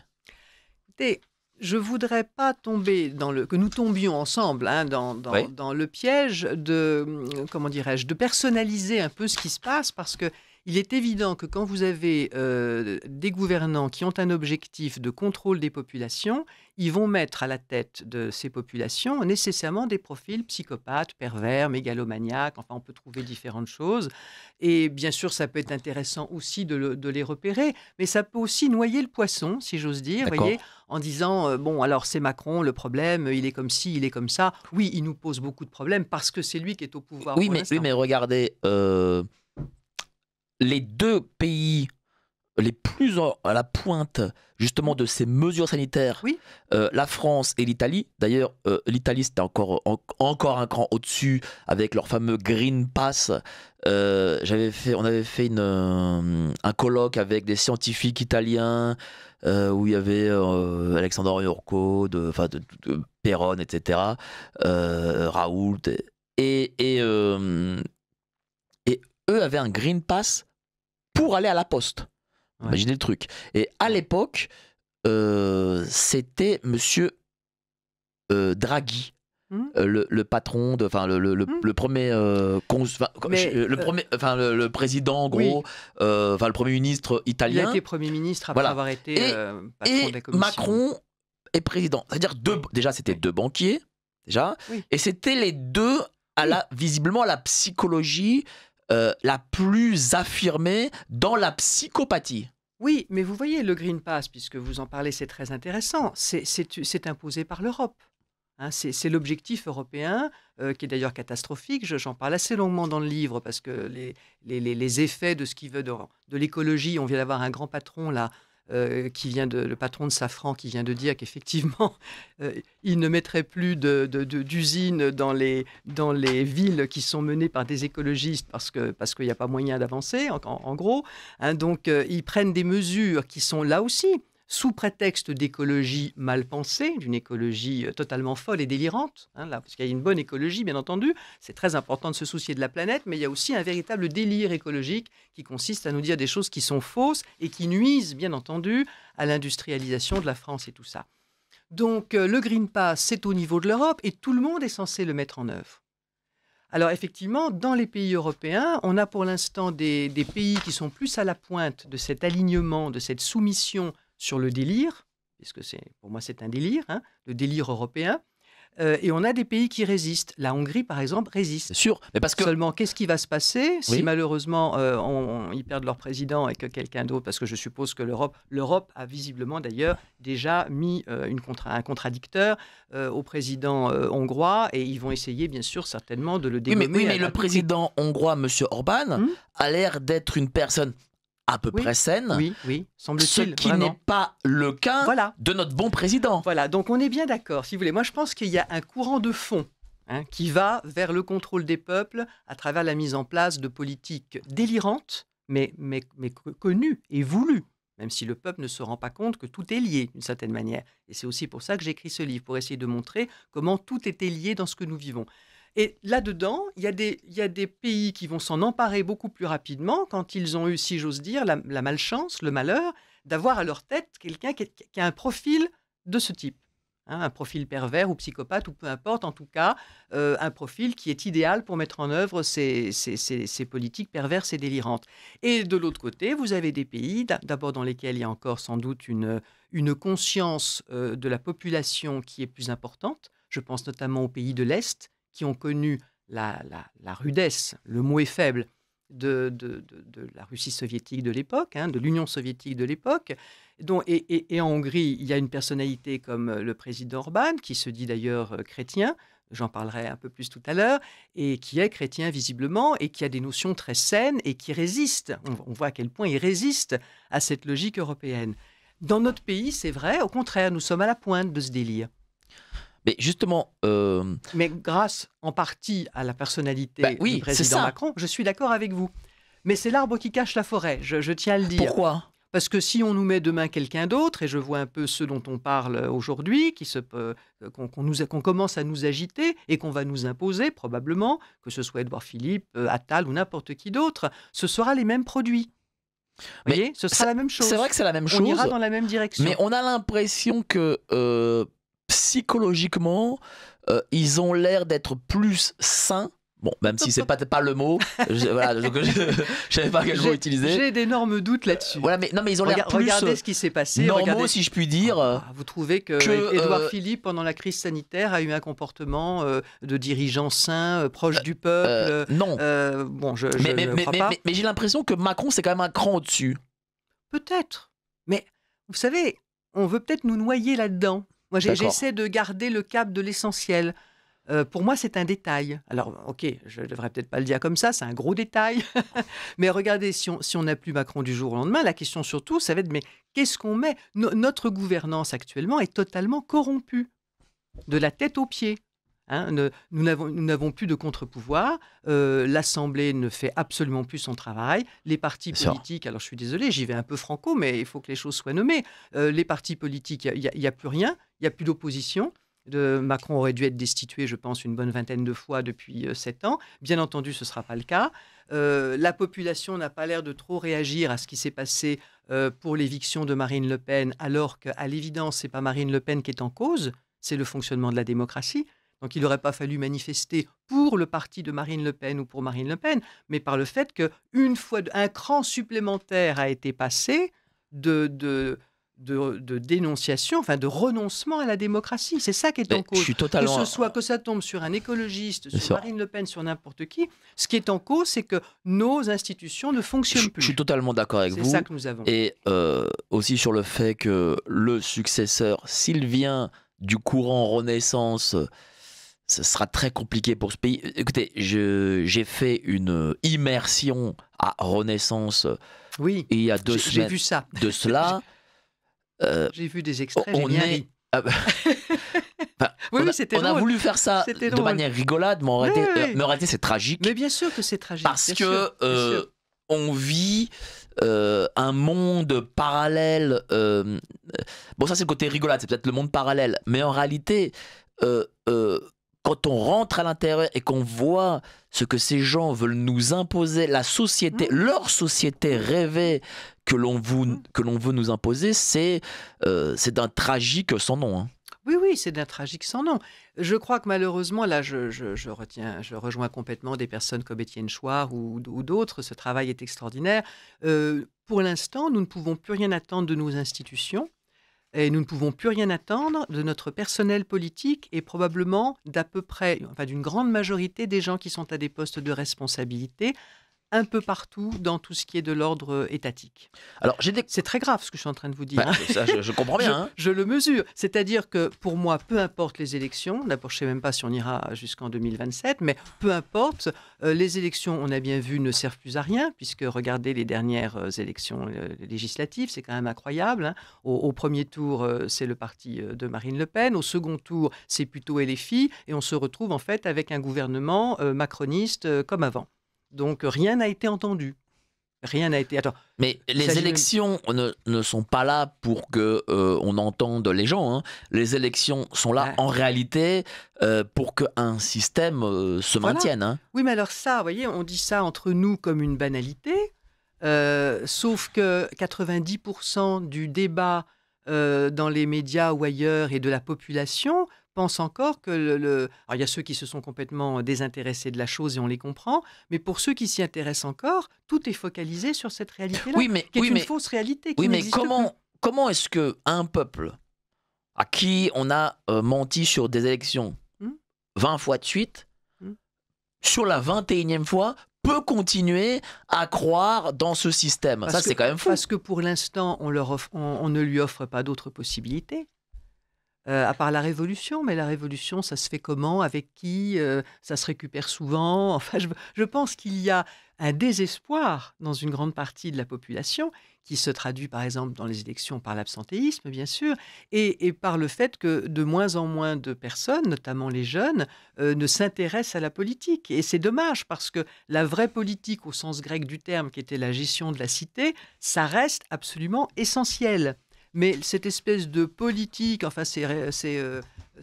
écoutez, je voudrais pas tomber que nous tombions ensemble, hein, Oui. dans le piège de, comment dirais-je, de personnaliser un peu ce qui se passe, parce que il est évident que quand vous avez des gouvernants qui ont un objectif de contrôle des populations, ils vont mettre à la tête de ces populations nécessairement des profils psychopathes, pervers, mégalomaniaques, enfin on peut trouver différentes choses. Et bien sûr, ça peut être intéressant aussi de les repérer, mais ça peut aussi noyer le poisson, si j'ose dire, voyez, D'accord. en disant, bon, alors c'est Macron, le problème, il est comme ci, il est comme ça. Oui, il nous pose beaucoup de problèmes parce que c'est lui qui est au pouvoir Oui, pour mais l'instant. regardez, les deux pays les plus à la pointe justement de ces mesures sanitaires, Oui, la France et l'Italie. D'ailleurs, l'Italie c'était encore un cran au-dessus avec leur fameux Green Pass. On avait fait un colloque avec des scientifiques italiens où il y avait Alexandre Iorco, de Perron, etc. Raoult et eux avaient un Green Pass pour aller à la poste. ouais. Imaginez le truc. Et à l'époque, c'était Monsieur Draghi. Mmh. Le patron, enfin Mmh. le premier, Mais le premier, enfin le président en oui, gros, enfin le premier ministre il a italien, été Premier ministre après voilà. avoir été Et, patron de la commission. Macron est président. C'est-à-dire déjà c'était Oui, deux banquiers, déjà, oui, et c'était les deux oui. visiblement à la psychologie la plus affirmée dans la psychopathie. Oui, mais vous voyez, le Green Pass, puisque vous en parlez, c'est très intéressant, c'est imposé par l'Europe. Hein, c'est l'objectif européen, qui est d'ailleurs catastrophique. J'en parle assez longuement dans le livre, parce que les effets de ce qui veut de l'écologie, on vient d'avoir un grand patron là, le patron de Safran, qui vient de dire qu'effectivement, il ne mettrait plus d'usines dans les villes qui sont menées par des écologistes, parce qu'il n'y a pas moyen d'avancer, en gros. Hein. Donc, ils prennent des mesures qui sont là aussi sous prétexte d'écologie mal pensée, d'une écologie totalement folle et délirante, hein, là, parce qu'il y a une bonne écologie, bien entendu, c'est très important de se soucier de la planète, mais il y a aussi un véritable délire écologique qui consiste à nous dire des choses qui sont fausses et qui nuisent, bien entendu, à l'industrialisation de la France et tout ça. Donc, le Green Pass, c'est au niveau de l'Europe et tout le monde est censé le mettre en œuvre. Alors effectivement, dans les pays européens, on a pour l'instant des pays qui sont plus à la pointe de cet alignement, de cette soumission sur le délire, puisque pour moi c'est un délire, hein, le délire européen, et on a des pays qui résistent. La Hongrie, par exemple, C'est résiste. sûr, mais parce que Seulement, qu'est-ce qui va se passer si oui, malheureusement ils perdent leur président et que quelqu'un d'autre, parce que je suppose que l'Europe a visiblement d'ailleurs déjà mis un contradicteur au président hongrois, et ils vont essayer bien sûr certainement de le oui, dégommer mais à le tout prix. président hongrois, Monsieur Orban, Hmm. a l'air d'être une personne à peu Oui, près saine, oui, oui, ce semble-t-il, qui n'est vraiment. pas le cas Voilà. de notre bon président. Voilà, donc on est bien d'accord, si vous voulez. Moi, je pense qu'il y a un courant de fond, hein, qui va vers le contrôle des peuples à travers la mise en place de politiques délirantes, mais connues et voulues, même si le peuple ne se rend pas compte que tout est lié d'une certaine manière. Et c'est aussi pour ça que j'écris ce livre, pour essayer de montrer comment tout était lié dans ce que nous vivons. Et là-dedans, il y a des pays qui vont s'en emparer beaucoup plus rapidement quand ils ont eu, si j'ose dire, la malchance, le malheur, d'avoir à leur tête quelqu'un qui a un profil de ce type. Hein, un profil pervers ou psychopathe, ou peu importe, en tout cas, un profil qui est idéal pour mettre en œuvre ces politiques perverses et délirantes. Et de l'autre côté, vous avez des pays, d'abord dans lesquels il y a encore sans doute une conscience de la population qui est plus importante. Je pense notamment aux pays de l'Est, qui ont connu la rudesse, le mot est faible, de la Russie soviétique de l'époque, hein, de l'Union soviétique de l'époque. Et en Hongrie, il y a une personnalité comme le président Orban, qui se dit d'ailleurs chrétien, j'en parlerai un peu plus tout à l'heure, et qui est chrétien visiblement, et qui a des notions très saines, et qui résiste, on voit à quel point il résiste à cette logique européenne. Dans notre pays, c'est vrai, au contraire, nous sommes à la pointe de ce délire. Mais justement, Mais grâce en partie à la personnalité du oui, c'est président ça. Macron, je suis d'accord avec vous. Mais c'est l'arbre qui cache la forêt, je tiens à le dire. Pourquoi? Parce que si on nous met demain quelqu'un d'autre, et je vois un peu ceux dont on parle aujourd'hui, qu'on commence à nous agiter et qu'on va nous imposer probablement, que ce soit Édouard Philippe, Attal ou n'importe qui d'autre, ce sera les mêmes produits. Vous Mais voyez, ce sera la même chose. c'est vrai que c'est la même On ira chose, dans la même direction. mais on a l'impression que psychologiquement, ils ont l'air d'être plus sains. Bon, même si c'est pas le mot, voilà, donc je savais pas quel mot utiliser. J'ai d'énormes doutes là-dessus. Voilà, mais non, mais ils ont l'air plus Regardez ce qui s'est passé. normaux, Regardez. si je puis dire. Vous trouvez que Édouard Philippe, pendant la crise sanitaire, a eu un comportement de dirigeant sain, proche du peuple Non. Bon, je mais ne crois pas. mais j'ai l'impression que Macron, c'est quand même un cran au-dessus. Peut-être. Mais vous savez, on veut peut-être nous noyer là-dedans. Moi, D'accord. j'essaie de garder le cap de l'essentiel. Pour moi, c'est un détail. Alors, ok, je ne devrais peut-être pas le dire comme ça, c'est un gros détail. Mais regardez, si on n'a plus Macron du jour au lendemain, la question surtout, ça va être, mais qu'est-ce qu'on met Notre gouvernance actuellement est totalement corrompue, de la tête aux pieds. Hein, nous n'avons plus de contre-pouvoir. L'Assemblée ne fait absolument plus son travail. Les partis Bien sûr. politiques, alors je suis désolé, j'y vais un peu franco, mais il faut que les choses soient nommées. Les partis politiques, il n'y a plus rien, il n'y a plus d'opposition. Macron aurait dû être destitué, je pense, une bonne vingtaine de fois depuis 7 ans. Bien entendu, ce ne sera pas le cas. La population n'a pas l'air de trop réagir à ce qui s'est passé pour l'éviction de Marine Le Pen, alors qu'à l'évidence, ce n'est pas Marine Le Pen qui est en cause, c'est le fonctionnement de la démocratie. Donc il n'aurait pas fallu manifester pour le parti de Marine Le Pen ou pour Marine Le Pen, mais par le fait qu'une fois un cran supplémentaire a été passé de dénonciation, enfin de renoncement à la démocratie. C'est ça qui est en Je cause. suis totalement... Que ça tombe sur un écologiste, Bien sur sûr. Marine Le Pen, sur n'importe qui, ce qui est en cause, c'est que nos institutions ne fonctionnent Je plus. suis totalement d'accord avec vous. C'est ça que nous avons. Et aussi sur le fait que le successeur, s'il vient du courant Renaissance, ce sera très compliqué pour ce pays. Écoutez, j'ai fait une immersion à Renaissance Oui, il y a 2 j'ai semaines vu ça. de cela. J'ai vu des extraits, j'ai On bien est... ri. Enfin, Oui, on oui, a, c'était on a drôle. voulu faire ça C'était de drôle. manière rigolade, mais en réalité, Oui, oui. mais en réalité, c'est tragique. Mais bien sûr que c'est tragique. Parce bien que sûr, bien sûr. on vit un monde parallèle. Bon, ça c'est le côté rigolade, c'est peut-être le monde parallèle. Mais en réalité, quand on rentre à l'intérieur et qu'on voit ce que ces gens veulent nous imposer, la société, leur société rêvée que l'on veut nous imposer, c'est d'un tragique sans nom. Hein. Oui, oui, c'est d'un tragique sans nom. Je crois que malheureusement, là, je rejoins complètement des personnes comme Étienne Chouard ou d'autres. Ce travail est extraordinaire. Pour l'instant, nous ne pouvons plus rien attendre de nos institutions et nous ne pouvons plus rien attendre de notre personnel politique et probablement d'à peu près, enfin d'une grande majorité des gens qui sont à des postes de responsabilité un peu partout dans tout ce qui est de l'ordre étatique. Alors, C'est très grave ce que je suis en train de vous dire. Bah, ça, je comprends bien. Hein. Je le mesure. C'est-à-dire que pour moi, peu importe les élections, d'abord je ne sais même pas si on ira jusqu'en 2027, mais peu importe, les élections, on a bien vu, ne servent plus à rien, puisque regardez les dernières élections législatives, c'est quand même incroyable. Hein. Au premier tour, c'est le parti de Marine Le Pen, au second tour, c'est plutôt LFI, et on se retrouve en fait avec un gouvernement macroniste comme avant. Donc rien n'a été entendu. Rien n'a été... Attends, mais les élections ne sont pas là pour que on entende les gens. Hein. Les élections sont là en réalité pour qu'un système se maintienne. Hein. Oui, mais alors ça, vous voyez, on dit ça entre nous comme une banalité, sauf que 90% du débat dans les médias ou ailleurs et de la population pense encore que Alors, il y a ceux qui se sont complètement désintéressés de la chose et on les comprend, mais pour ceux qui s'y intéressent encore, tout est focalisé sur cette réalité-là, qui est une fausse réalité. Oui, mais comment est-ce qu'un peuple à qui on a menti sur des élections 20 fois de suite, sur la 21e fois, peut continuer à croire dans ce système? Ça, c'est quand même fou. Parce que pour l'instant, on ne lui offre pas d'autres possibilités. À part la révolution, mais la révolution, ça se fait comment? Avec qui? Ça se récupère souvent? Enfin, je pense qu'il y a un désespoir dans une grande partie de la population qui se traduit par exemple dans les élections par l'absentéisme, bien sûr, et par le fait que de moins en moins de personnes, notamment les jeunes, ne s'intéressent à la politique. Et c'est dommage parce que la vraie politique au sens grec du terme, qui était la gestion de la cité, ça reste absolument essentiel. Mais cette espèce de politique, enfin c'est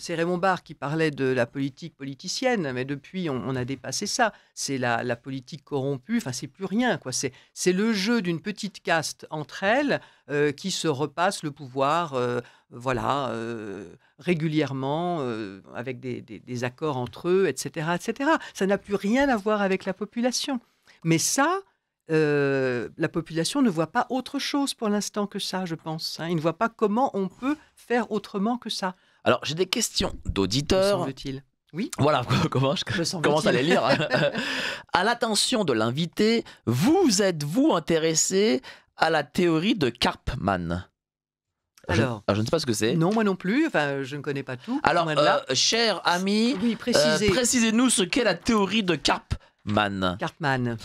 Raymond Barre qui parlait de la politique politicienne, mais depuis on a dépassé ça. C'est la politique corrompue, enfin c'est plus rien, quoi. C'est le jeu d'une petite caste entre elles qui se repasse le pouvoir, régulièrement, avec des accords entre eux, etc., etc. Ça n'a plus rien à voir avec la population. Mais ça... la population ne voit pas autre chose pour l'instant que ça, je pense. Hein. Ils ne voient pas comment on peut faire autrement que ça. Alors, j'ai des questions d'auditeurs. Me semble-t-il. Oui. Voilà, comment je commence à les lire. À l'attention de l'invité, vous êtes-vous intéressé à la théorie de Karpman? Alors, je ne sais pas ce que c'est. Non, moi non plus. Enfin, je ne connais pas tout. Alors, cher ami, oui, précisez-nous ce qu'est la théorie de Karpman. Karpman.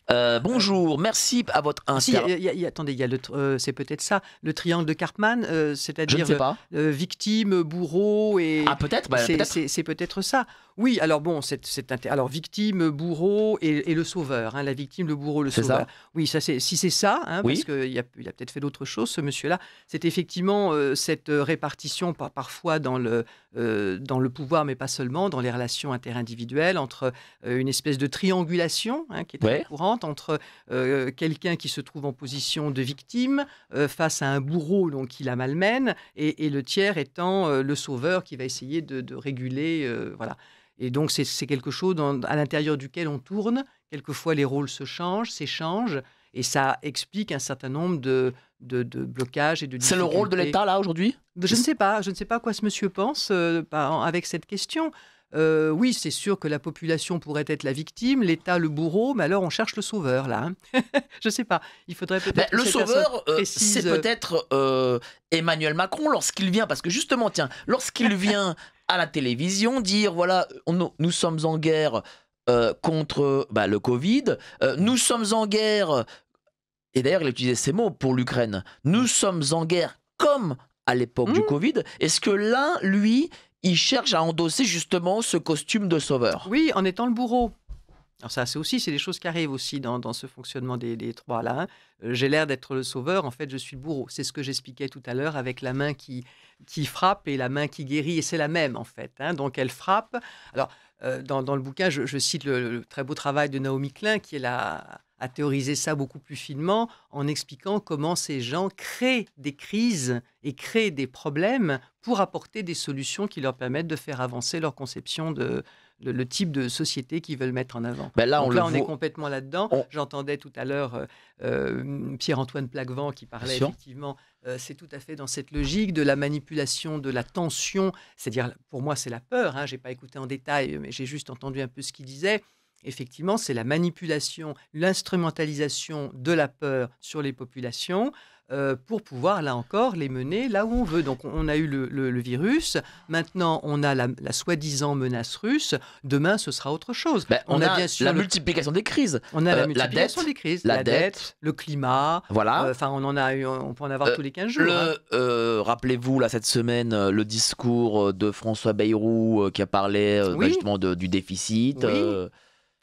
Bonjour, merci à votre Ah si, attendez, il y a c'est peut-être ça, le triangle de Karpman, Je ne c'est-à-dire, sais pas. victime, bourreau Ah, et peut-être, bah, c'est peut-être. c'est peut-être ça. Oui, alors bon, alors victime, bourreau et le sauveur, hein, la victime, le bourreau, le C'est sauveur. ça? Oui, ça c'est si c'est ça, hein, parce Oui? qu'il a peut-être fait d'autres choses ce monsieur-là, c'est effectivement, cette, répartition parfois dans le pouvoir, mais pas seulement, dans les relations interindividuelles entre, une espèce de triangulation, hein, qui est très Ouais. courante entre quelqu'un qui se trouve en position de victime face à un bourreau donc, qui la malmène, et le tiers étant le sauveur qui va essayer de réguler. Voilà. Et donc, c'est quelque chose à l'intérieur duquel on tourne. Quelquefois, les rôles se changent, s'échangent, et ça explique un certain nombre de blocages et de C'est le rôle de difficultés. l'État, là, aujourd'hui? Je ne sais pas à quoi ce monsieur pense avec cette question. Oui, c'est sûr que la population pourrait être la victime, l'État le bourreau, mais alors on cherche le sauveur là, hein. Je ne sais pas. Il faudrait Ben, peut-être que le cette personne sauveur, c'est précise. peut-être Emmanuel Macron lorsqu'il vient, parce que justement, tiens, lorsqu'il vient à la télévision dire, voilà, nous sommes en guerre contre bah, le Covid, nous sommes en guerre, et d'ailleurs il a utilisé ces mots pour l'Ukraine, nous sommes en guerre comme à l'époque du Mmh, Covid, est-ce que là, lui, il cherche à endosser justement ce costume de sauveur? oui, en étant le bourreau. Alors ça, c'est des choses qui arrivent aussi dans ce fonctionnement des 3 là, hein. J'ai l'air d'être le sauveur, en fait, je suis le bourreau. C'est ce que j'expliquais tout à l'heure avec la main qui frappe et la main qui guérit, et c'est la même, en fait, hein. Donc elle frappe. Alors, dans le bouquin, je cite le très beau travail de Naomi Klein qui, elle, a théorisé ça beaucoup plus finement en expliquant comment ces gens créent des crises et créent des problèmes pour apporter des solutions qui leur permettent de faire avancer leur conception de le type de société qu'ils veulent mettre en avant. Ben là, on Donc le là, on est voit. complètement là-dedans. on- J'entendais tout à l'heure Pierre-Antoine Plaquevent qui Bien parlait sûr. effectivement, c'est tout à fait dans cette logique de la manipulation, de la tension. C'est-à-dire, pour moi, c'est la peur, hein. Je n'ai pas écouté en détail, mais j'ai juste entendu un peu ce qu'il disait. Effectivement, c'est la manipulation, l'instrumentalisation de la peur sur les populations pour pouvoir, là encore, les mener là où on veut. Donc, on a eu le virus. Maintenant, on a la soi-disant menace russe. Demain, ce sera autre chose. Ben, On on a a bien sûr la multiplication des crises. on a la La multiplication dette, des crises, la la dette, dette, le climat. voilà. Enfin, on peut en avoir Euh, tous les 15 jours, hein. Rappelez-vous, là, cette semaine, le discours de François Bayrou qui a parlé bah, Oui, justement du déficit. oui.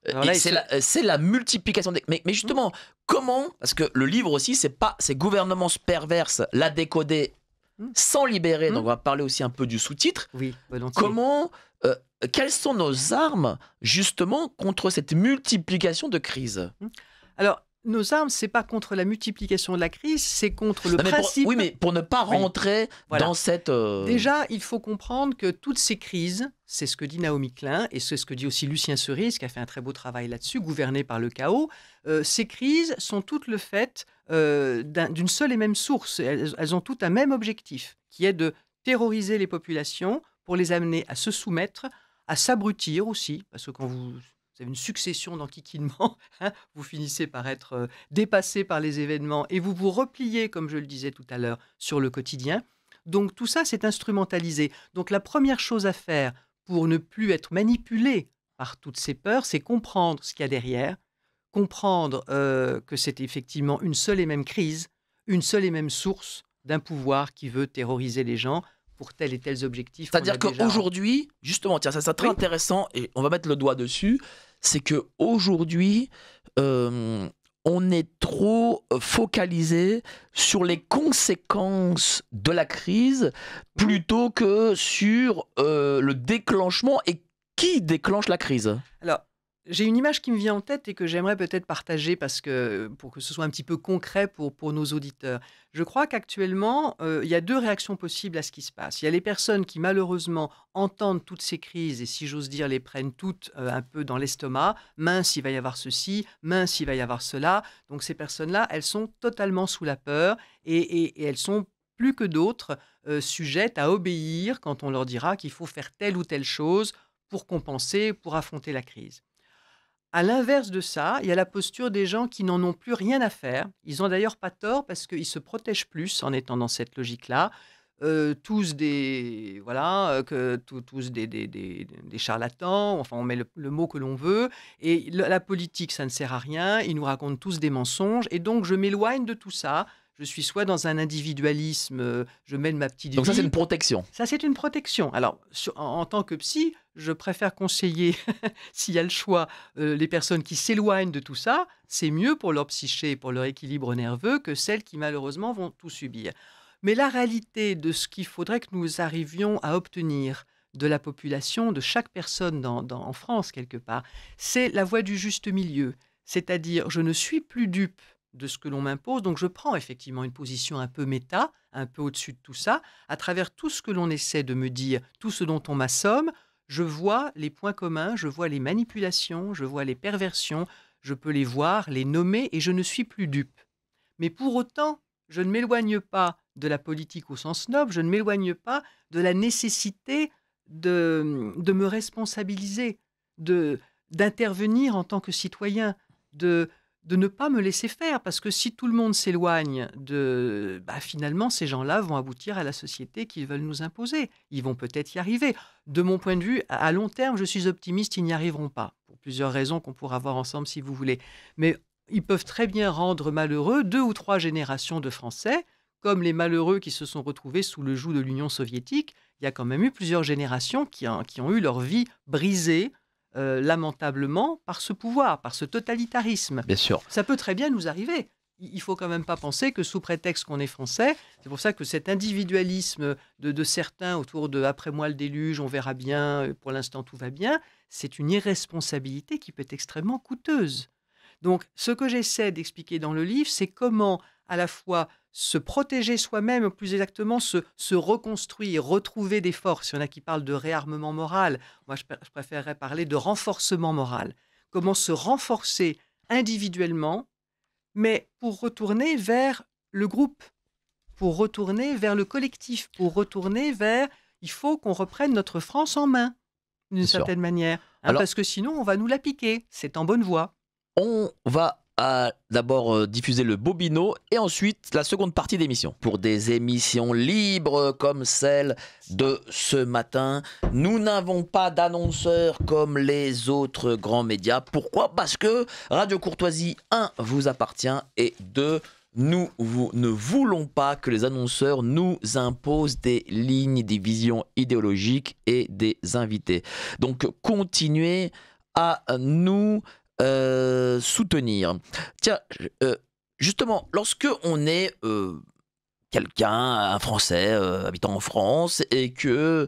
Alors Et là, c'est la multiplication des... Mais Mmh, justement, comment... Parce que le livre aussi, c'est Gouvernance perverse, la décoder mmh, sans libérer. Donc mmh. on va parler aussi un peu du sous-titre. Oui, volontiers. Comment... euh, Quelles sont nos armes justement contre cette multiplication de crises? Mmh. Alors, nos armes, c'est pas contre la multiplication de la crise, c'est contre le Non, principe. oui, mais pour ne pas Oui, rentrer voilà. dans cette... Déjà, il faut comprendre que toutes ces crises, c'est ce que dit Naomi Klein et c'est ce que dit aussi Lucien Cerise, qui a fait un très beau travail là-dessus, gouverné par le chaos. Ces crises sont toutes le fait d'une seule et même source. Elles ont toutes un même objectif, qui est de terroriser les populations pour les amener à se soumettre, à s'abrutir aussi, parce que quand vous avez une succession d'enquiquinements, hein, vous finissez par être dépassé par les événements et vous vous repliez, comme je le disais tout à l'heure, sur le quotidien. Donc tout ça, c'est instrumentalisé. Donc la première chose à faire pour ne plus être manipulé par toutes ces peurs, c'est comprendre ce qu'il y a derrière, comprendre que c'est effectivement une seule et même crise, une seule et même source d'un pouvoir qui veut terroriser les gens pour tels et tels objectifs qu'on C'est-à-dire a déjà. qu'aujourd'hui, justement, tiens, ça c'est très Oui, intéressant et on va mettre le doigt dessus, c'est que aujourd'hui, euh, on est trop focalisé sur les conséquences de la crise mmh. plutôt que sur le déclenchement et qui déclenche la crise. Alors, j'ai une image qui me vient en tête et que j'aimerais peut-être partager pour que ce soit un petit peu concret pour nos auditeurs. Je crois qu'actuellement, il y a 2 réactions possibles à ce qui se passe. Il y a les personnes qui malheureusement entendent toutes ces crises et si j'ose dire les prennent toutes, un peu dans l'estomac. Mince, il va y avoir ceci, mince, il va y avoir cela. Donc ces personnes-là, elles sont totalement sous la peur et elles sont plus que d'autres, sujettes à obéir quand on leur dira qu'il faut faire telle ou telle chose pour compenser, pour affronter la crise. À l'inverse de ça, il y a la posture des gens qui n'en ont plus rien à faire. Ils ont d'ailleurs pas tort parce qu'ils se protègent plus en étant dans cette logique-là. tous des voilà, tous des charlatans, enfin on met le mot que l'on veut et la politique ça ne sert à rien, ils nous racontent tous des mensonges et donc je m'éloigne de tout ça. Je suis soit dans un individualisme, je mène ma petite Donc ça, c'est vie. une protection. Ça, c'est une protection. Alors, en tant que psy, je préfère conseiller, s'il y a le choix, les personnes qui s'éloignent de tout ça. C'est mieux pour leur psyché et pour leur équilibre nerveux que celles qui, malheureusement, vont tout subir. Mais la réalité de ce qu'il faudrait que nous arrivions à obtenir de la population, de chaque personne en France, quelque part, c'est la voie du juste milieu. C'est-à-dire, je ne suis plus dupe de ce que l'on m'impose, donc je prends effectivement une position un peu méta, un peu au-dessus de tout ça, à travers tout ce que l'on essaie de me dire, tout ce dont on m'assomme, je vois les points communs, je vois les manipulations, je vois les perversions, je peux les voir, les nommer, et je ne suis plus dupe. Mais pour autant, je ne m'éloigne pas de la politique au sens noble, je ne m'éloigne pas de la nécessité de me responsabiliser, d'intervenir en tant que citoyen, de ne pas me laisser faire, parce que si tout le monde s'éloigne finalement, ces gens-là vont aboutir à la société qu'ils veulent nous imposer. Ils vont peut-être y arriver. De mon point de vue, à long terme, je suis optimiste, ils n'y arriveront pas, pour plusieurs raisons qu'on pourra voir ensemble si vous voulez. Mais ils peuvent très bien rendre malheureux 2 ou 3 générations de Français, comme les malheureux qui se sont retrouvés sous le joug de l'Union soviétique. Il y a quand même eu plusieurs générations qui ont eu leur vie brisée, lamentablement, par ce pouvoir, par ce totalitarisme. Bien sûr. Ça peut très bien nous arriver. Il ne faut quand même pas penser que sous prétexte qu'on est français, c'est pour ça que cet individualisme de certains autour de « après moi le déluge, on verra bien, pour l'instant tout va bien », c'est une irresponsabilité qui peut être extrêmement coûteuse. Donc, ce que j'essaie d'expliquer dans le livre, c'est comment à la fois se protéger soi-même, ou plus exactement se reconstruire, retrouver des forces. Il y en a qui parlent de réarmement moral. Moi, je préférerais parler de renforcement moral. Comment se renforcer individuellement, mais pour retourner vers le groupe, pour retourner vers le collectif, pour retourner vers... Il faut qu'on reprenne notre France en main, d'une certaine manière. Alors, parce que sinon, on va nous la piquer. C'est en bonne voie. On va d'abord diffuser le Bobino et ensuite la seconde partie d'émission. Pour des émissions libres comme celle de ce matin, nous n'avons pas d'annonceurs comme les autres grands médias. Pourquoi ? Parce que Radio Courtoisie, 1, vous appartient et 2, nous ne voulons pas que les annonceurs nous imposent des lignes, des visions idéologiques et des invités. Donc continuez à nous soutenir. Tiens, justement, lorsque on est quelqu'un, un Français habitant en France, et que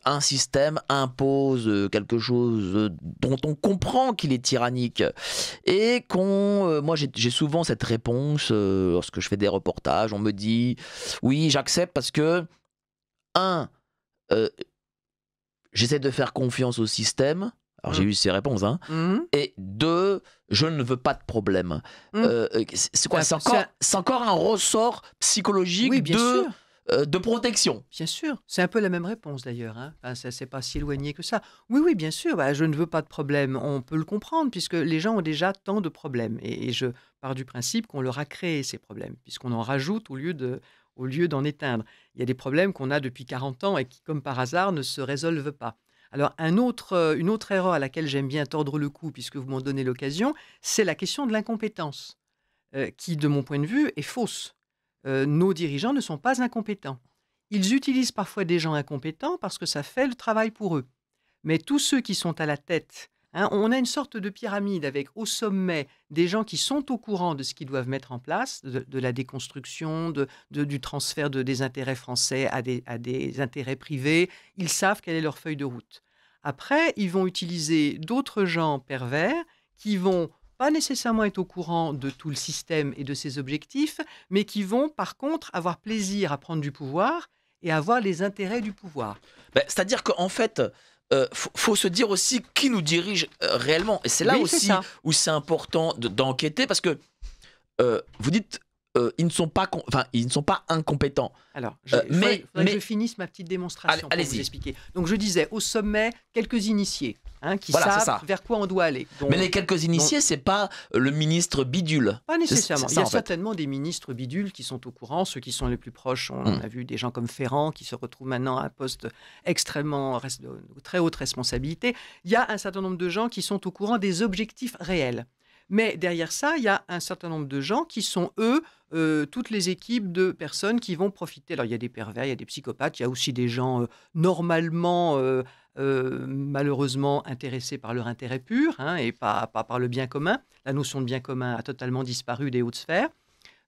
un système impose quelque chose dont on comprend qu'il est tyrannique, et moi j'ai souvent cette réponse lorsque je fais des reportages, on me dit oui, j'accepte parce que j'essaie de faire confiance au système. Alors j'ai eu ces réponses, hein. Et 2, je ne veux pas de problème. C'est quoi ? C'est encore un ressort psychologique de protection. Bien sûr, c'est un peu la même réponse d'ailleurs. Hein. Enfin, ça c'est pas si éloigné que ça. Oui, bien sûr, je ne veux pas de problème. On peut le comprendre puisque les gens ont déjà tant de problèmes. Et je pars du principe qu'on leur a créé ces problèmes, puisqu'on en rajoute au lieu d'en éteindre. Il y a des problèmes qu'on a depuis 40 ans et qui, comme par hasard, ne se résolvent pas. Alors, une autre erreur à laquelle j'aime bien tordre le cou, puisque vous m'en donnez l'occasion, c'est la question de l'incompétence, qui, de mon point de vue, est fausse. Nos dirigeants ne sont pas incompétents. Ils utilisent parfois des gens incompétents parce que ça fait le travail pour eux. Mais tous ceux qui sont à la tête, on a une sorte de pyramide avec au sommet des gens qui sont au courant de ce qu'ils doivent mettre en place, de la déconstruction, du transfert des intérêts français à des intérêts privés. Ils savent quelle est leur feuille de route. Après, ils vont utiliser d'autres gens pervers qui vont pas nécessairement être au courant de tout le système et de ses objectifs, mais qui vont par contre avoir plaisir à prendre du pouvoir et à avoir les intérêts du pouvoir. C'est-à-dire qu'en fait, faut se dire aussi qui nous dirige réellement. Et c'est là aussi où c'est important d'enquêter, parce que vous dites ils ne sont pas incompétents. Alors, faudrait que je finisse ma petite démonstration pour vous expliquer. Donc, je disais, au sommet, quelques initiés, hein, qui Voilà, c'est savent ça. vers quoi on doit aller. Mais les quelques initiés, c'est pas le ministre bidule. Pas nécessairement. C'est Il y ça, a en fait. certainement des ministres bidules qui sont au courant, ceux qui sont les plus proches. On a vu des gens comme Ferrand qui se retrouvent maintenant à un poste extrêmement de très haute responsabilité. Il y a un certain nombre de gens qui sont au courant des objectifs réels. Mais derrière ça, il y a un certain nombre de gens qui sont, eux, toutes les équipes de personnes qui vont profiter. Alors, il y a des pervers, il y a des psychopathes, il y a aussi des gens normalement, malheureusement, intéressés par leur intérêt pur, hein, et pas par le bien commun. La notion de bien commun a totalement disparu des hautes sphères.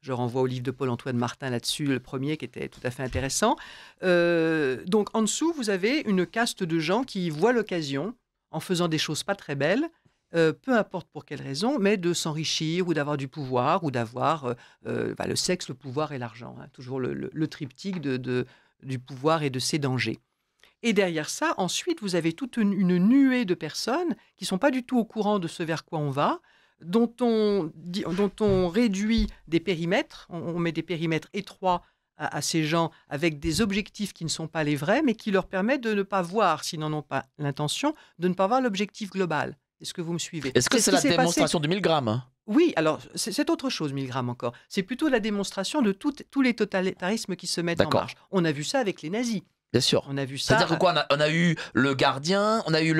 Je renvoie au livre de Paul-Antoine Martin là-dessus, le premier, qui était tout à fait intéressant. Donc, en dessous, vous avez une caste de gens qui voient l'occasion, en faisant des choses pas très belles, peu importe pour quelle raison, mais de s'enrichir ou d'avoir du pouvoir ou d'avoir le sexe, le pouvoir et l'argent. Hein, toujours le triptyque du pouvoir et de ses dangers. Et derrière ça, ensuite, vous avez toute une nuée de personnes qui ne sont pas du tout au courant de ce vers quoi on va, dont on réduit des périmètres, on met des périmètres étroits à ces gens avec des objectifs qui ne sont pas les vrais, mais qui leur permettent de ne pas voir, s'ils n'en ont pas l'intention, de ne pas voir l'objectif global. Est-ce que vous me suivez? Est-ce que c'est ce la qui s'est démonstration passé. de Milgram? Oui, alors c'est autre chose, Milgram encore. C'est plutôt la démonstration de tous les totalitarismes qui se mettent en D'accord. marche. On a vu ça avec les nazis. Bien sûr. On a vu ça. C'est-à-dire que quoi, on a eu le gardien, on a eu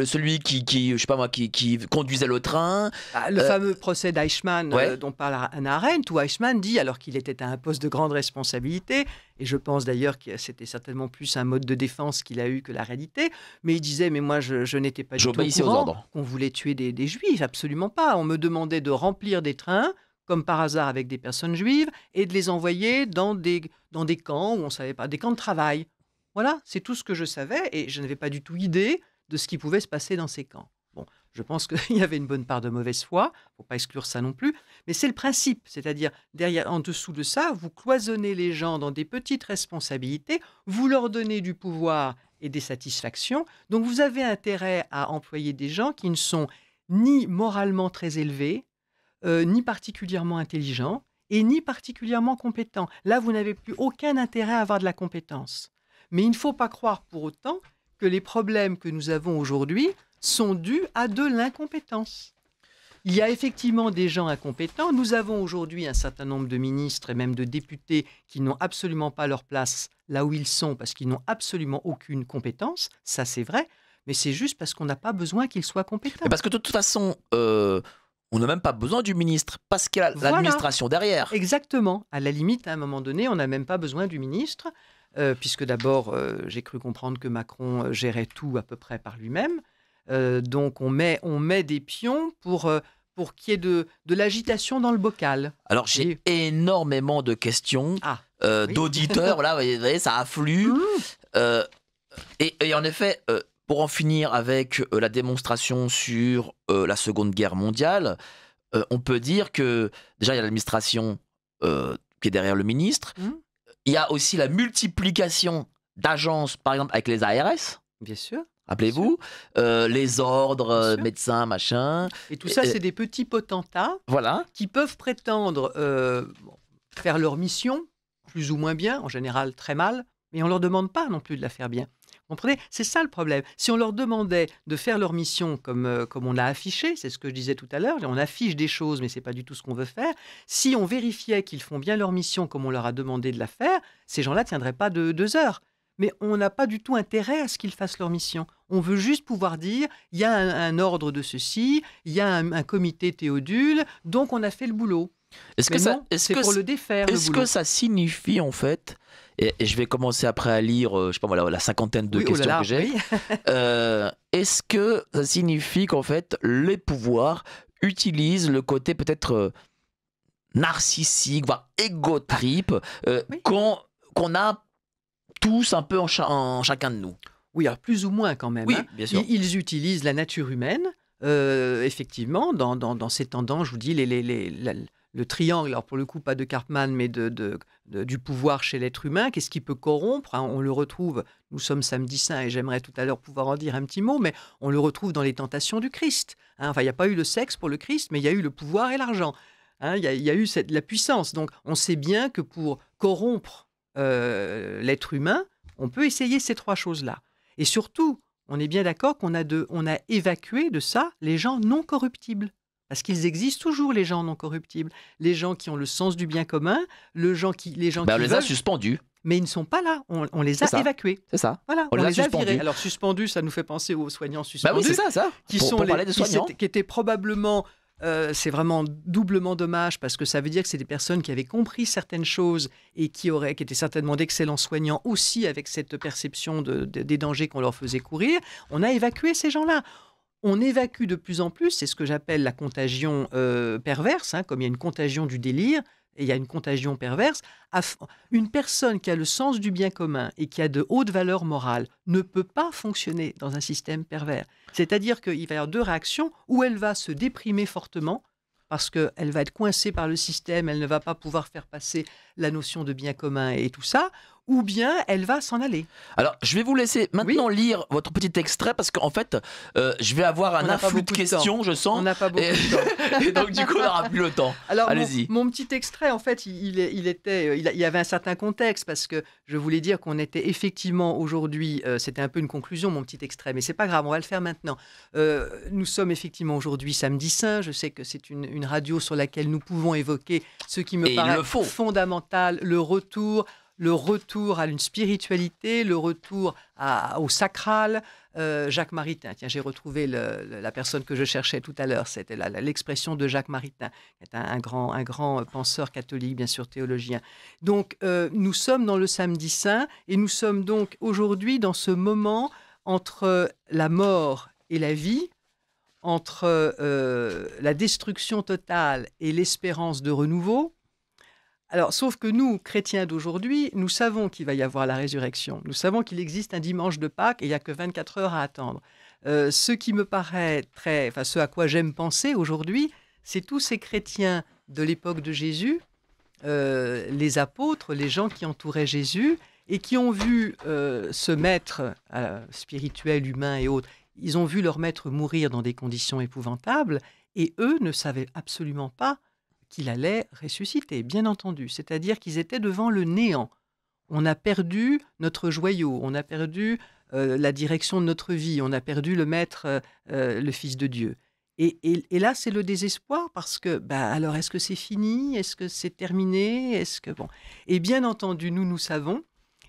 celui qui je sais pas moi, qui conduisait le train. Le fameux procès d'Eichmann Ouais. dont parle Hannah Arendt, où Eichmann dit, alors qu'il était à un poste de grande responsabilité, et je pense d'ailleurs que c'était certainement plus un mode de défense qu'il a eu que la réalité, mais il disait, mais moi je n'étais pas du tout au J'obéissais aux courant ordres. qu'on voulait tuer des juifs, absolument pas. On me demandait de remplir des trains, comme par hasard avec des personnes juives, et de les envoyer dans des camps où on savait pas, des camps de travail. Voilà, c'est tout ce que je savais, et je n'avais pas du tout idée de ce qui pouvait se passer dans ces camps. Bon, je pense qu'il y avait une bonne part de mauvaise foi, il ne faut pas exclure ça non plus, mais c'est le principe, c'est-à-dire derrière, en dessous de ça, vous cloisonnez les gens dans des petites responsabilités, vous leur donnez du pouvoir et des satisfactions, donc vous avez intérêt à employer des gens qui ne sont ni moralement très élevés, ni particulièrement intelligents, et ni particulièrement compétents. Là, vous n'avez plus aucun intérêt à avoir de la compétence. Mais il ne faut pas croire pour autant que les problèmes que nous avons aujourd'hui sont dus à de l'incompétence. Il y a effectivement des gens incompétents. Nous avons aujourd'hui un certain nombre de ministres et même de députés qui n'ont absolument pas leur place là où ils sont parce qu'ils n'ont absolument aucune compétence. Ça, c'est vrai. Mais c'est juste parce qu'on n'a pas besoin qu'ils soient compétents. Et parce que de toute façon, on n'a même pas besoin du ministre, parce qu'il y a Voilà. l'administration derrière. Exactement. À la limite, à un moment donné, on n'a même pas besoin du ministre, puisque d'abord, j'ai cru comprendre que Macron gérait tout à peu près par lui-même. Donc, on met des pions pour qu'il y ait de l'agitation dans le bocal. Alors, j'ai énormément de questions Oui. d'auditeurs. Là, vous voyez, ça afflue. Et en effet, pour en finir avec la démonstration sur la Seconde Guerre mondiale, on peut dire que déjà, il y a l'administration qui est derrière le ministre. Il y a aussi la multiplication d'agences, par exemple, avec les ARS. Bien sûr. Rappelez-vous, les ordres, médecins, machin. Et tout ça, c'est des petits potentats qui peuvent prétendre faire leur mission, plus ou moins bien, en général très mal, mais on ne leur demande pas non plus de la faire bien. Vous comprenez? C'est ça le problème. Si on leur demandait de faire leur mission comme on l'a affiché, c'est ce que je disais tout à l'heure, on affiche des choses, mais ce n'est pas du tout ce qu'on veut faire. Si on vérifiait qu'ils font bien leur mission comme on leur a demandé de la faire, ces gens-là ne tiendraient pas 2 heures. Mais on n'a pas du tout intérêt à ce qu'ils fassent leur mission. On veut juste pouvoir dire, il y a un ordre de ceci, il y a un comité Théodule, donc on a fait le boulot. C'est pour le défaire, le boulot. Est-ce que ça signifie, en fait, et je vais commencer après à lire, je sais pas moi, la cinquantaine de questions que j'ai. Est-ce que ça signifie qu'en fait, les pouvoirs utilisent le côté peut-être narcissique, voire égo-trip, qu'on a tous un peu en chacun de nous? Oui, alors plus ou moins quand même. Oui, bien sûr. Ils utilisent la nature humaine, effectivement, dans ces tendances, je vous dis, le triangle, alors pour le coup, pas de Karpman, mais du pouvoir chez l'être humain. Qu'est-ce qui peut corrompre, hein? On le retrouve, nous sommes samedi saint, et j'aimerais tout à l'heure pouvoir en dire un petit mot, mais on le retrouve dans les tentations du Christ. Hein? Enfin, il n'y a pas eu le sexe pour le Christ, mais il y a eu le pouvoir et l'argent. Hein? Il y a eu la puissance. Donc, on sait bien que pour corrompre l'être humain, on peut essayer ces 3 choses-là. Et surtout, on est bien d'accord qu'on on a évacué de ça les gens non corruptibles. Parce qu'ils existent toujours, les gens non corruptibles. Les gens qui ont le sens du bien commun, les gens qui On les a veulent, suspendus, mais ils ne sont pas là. On les c'est a ça. évacués. C'est ça. Voilà, On on les a les a suspendus. virés. Alors suspendus, ça nous fait penser aux soignants Bah oui, suspendus, c'est ça. qui Pour sont parler des soignants. qui étaient probablement, c'est vraiment doublement dommage parce que ça veut dire que c'est des personnes qui avaient compris certaines choses et qui étaient certainement d'excellents soignants aussi avec cette perception des dangers qu'on leur faisait courir. On a évacué ces gens-là. On évacue de plus en plus, c'est ce que j'appelle la contagion perverse, hein, comme il y a une contagion du délire, et il y a une contagion perverse. Une personne qui a le sens du bien commun et qui a de hautes valeurs morales ne peut pas fonctionner dans un système pervers. C'est-à-dire qu'il va y avoir deux réactions, où elle va se déprimer fortement, parce qu'elle va être coincée par le système, elle ne va pas pouvoir faire passer la notion de bien commun et tout ça, ou bien elle va s'en aller. Alors, je vais vous laisser maintenant lire votre petit extrait parce qu'en fait, je vais avoir un afflux de questions, je On sens. n'a pas beaucoup de temps. Et donc, du coup, on n'aura plus le temps. Alors, Allez-y. mon petit extrait, en fait, il y avait un certain contexte parce que je voulais dire qu'on était effectivement aujourd'hui, c'était un peu une conclusion, mon petit extrait, mais c'est pas grave, on va le faire maintenant. Nous sommes effectivement aujourd'hui samedi saint. Je sais que c'est une radio sur laquelle nous pouvons évoquer ce qui me paraît fondamental, le retour à une spiritualité, le retour au sacral. Jacques Maritain, tiens, j'ai retrouvé la personne que je cherchais tout à l'heure, c'était l'expression de Jacques Maritain, qui est un grand penseur catholique, bien sûr théologien. Donc, nous sommes dans le samedi saint, et nous sommes donc aujourd'hui dans ce moment entre la mort et la vie, entre la destruction totale et l'espérance de renouveau. Alors, sauf que nous, chrétiens d'aujourd'hui, nous savons qu'il va y avoir la résurrection. Nous savons qu'il existe un dimanche de Pâques et il n'y a que 24 heures à attendre. Ce qui me paraît ce à quoi j'aime penser aujourd'hui, c'est tous ces chrétiens de l'époque de Jésus, les apôtres, les gens qui entouraient Jésus et qui ont vu ce maître spirituel, humain et autres, ils ont vu leur maître mourir dans des conditions épouvantables et eux ne savaient absolument pas qu'il allait ressusciter, bien entendu. C'est-à-dire qu'ils étaient devant le néant. On a perdu notre joyau, on a perdu la direction de notre vie, on a perdu le Maître, le Fils de Dieu. Et là, c'est le désespoir parce que, alors, est-ce que c'est fini? Est-ce que c'est terminé? Est-ce que bon. Et bien entendu, nous savons,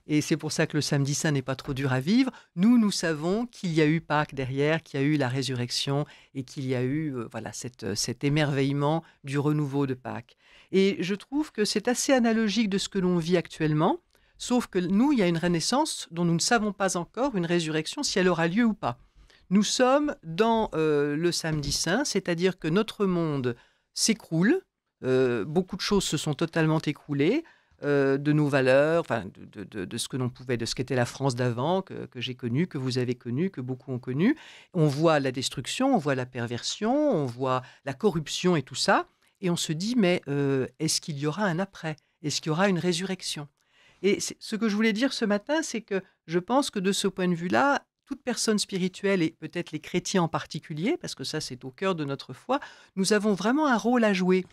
et c'est pour ça que le samedi saint n'est pas trop dur à vivre, nous savons qu'il y a eu Pâques derrière, qu'il y a eu la résurrection et qu'il y a eu cet émerveillement du renouveau de Pâques. Et je trouve que c'est assez analogique de ce que l'on vit actuellement, sauf que nous, il y a une renaissance dont nous ne savons pas encore, une résurrection, si elle aura lieu ou pas. Nous sommes dans le samedi saint, c'est-à-dire que notre monde s'écroule, beaucoup de choses se sont totalement écroulées, de nos valeurs, de ce que l'on pouvait, de ce qu'était la France d'avant, que j'ai connue, que vous avez connue, que beaucoup ont connue. On voit la destruction, on voit la perversion, on voit la corruption et tout ça, et on se dit, mais est-ce qu'il y aura un après? Est-ce qu'il y aura une résurrection? Et ce que je voulais dire ce matin, c'est que je pense que de ce point de vue-là, toute personne spirituelle, et peut-être les chrétiens en particulier, parce que ça c'est au cœur de notre foi, nous avons vraiment un rôle à jouer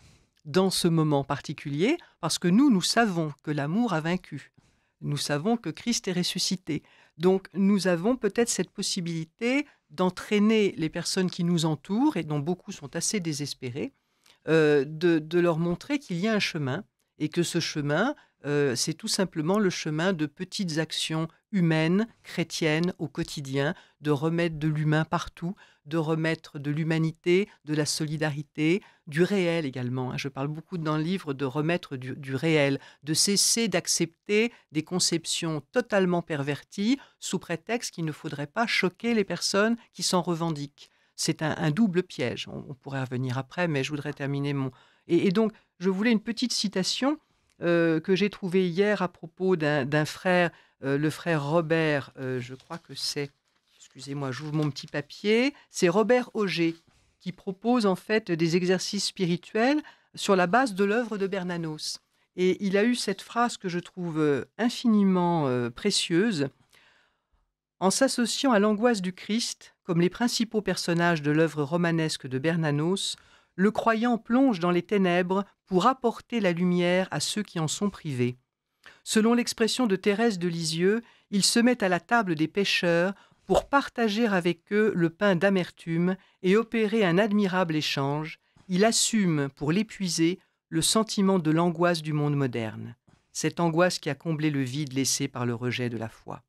dans ce moment particulier, parce que nous savons que l'amour a vaincu. Nous savons que Christ est ressuscité. Donc, nous avons peut-être cette possibilité d'entraîner les personnes qui nous entourent, et dont beaucoup sont assez désespérées, de leur montrer qu'il y a un chemin, et que ce chemin, c'est tout simplement le chemin de petites actions humaines, chrétiennes, au quotidien, de remettre de l'humain partout, de remettre de l'humanité, de la solidarité, du réel également. Je parle beaucoup dans le livre de remettre du réel, de cesser d'accepter des conceptions totalement perverties sous prétexte qu'il ne faudrait pas choquer les personnes qui s'en revendiquent. C'est un double piège. On pourrait revenir après, mais je voudrais terminer mon... Et donc, je voulais une petite citation que j'ai trouvée hier à propos d'un frère, le frère Robert, je crois que c'est... Excusez-moi, j'ouvre mon petit papier. C'est Robert Auger qui propose en fait des exercices spirituels sur la base de l'œuvre de Bernanos. Et il a eu cette phrase que je trouve infiniment précieuse. En s'associant à l'angoisse du Christ, comme les principaux personnages de l'œuvre romanesque de Bernanos, le croyant plonge dans les ténèbres pour apporter la lumière à ceux qui en sont privés. Selon l'expression de Thérèse de Lisieux, il se met à la table des pécheurs pour partager avec eux le pain d'amertume et opérer un admirable échange, il assume, pour l'épuiser, le sentiment de l'angoisse du monde moderne, cette angoisse qui a comblé le vide laissé par le rejet de la foi.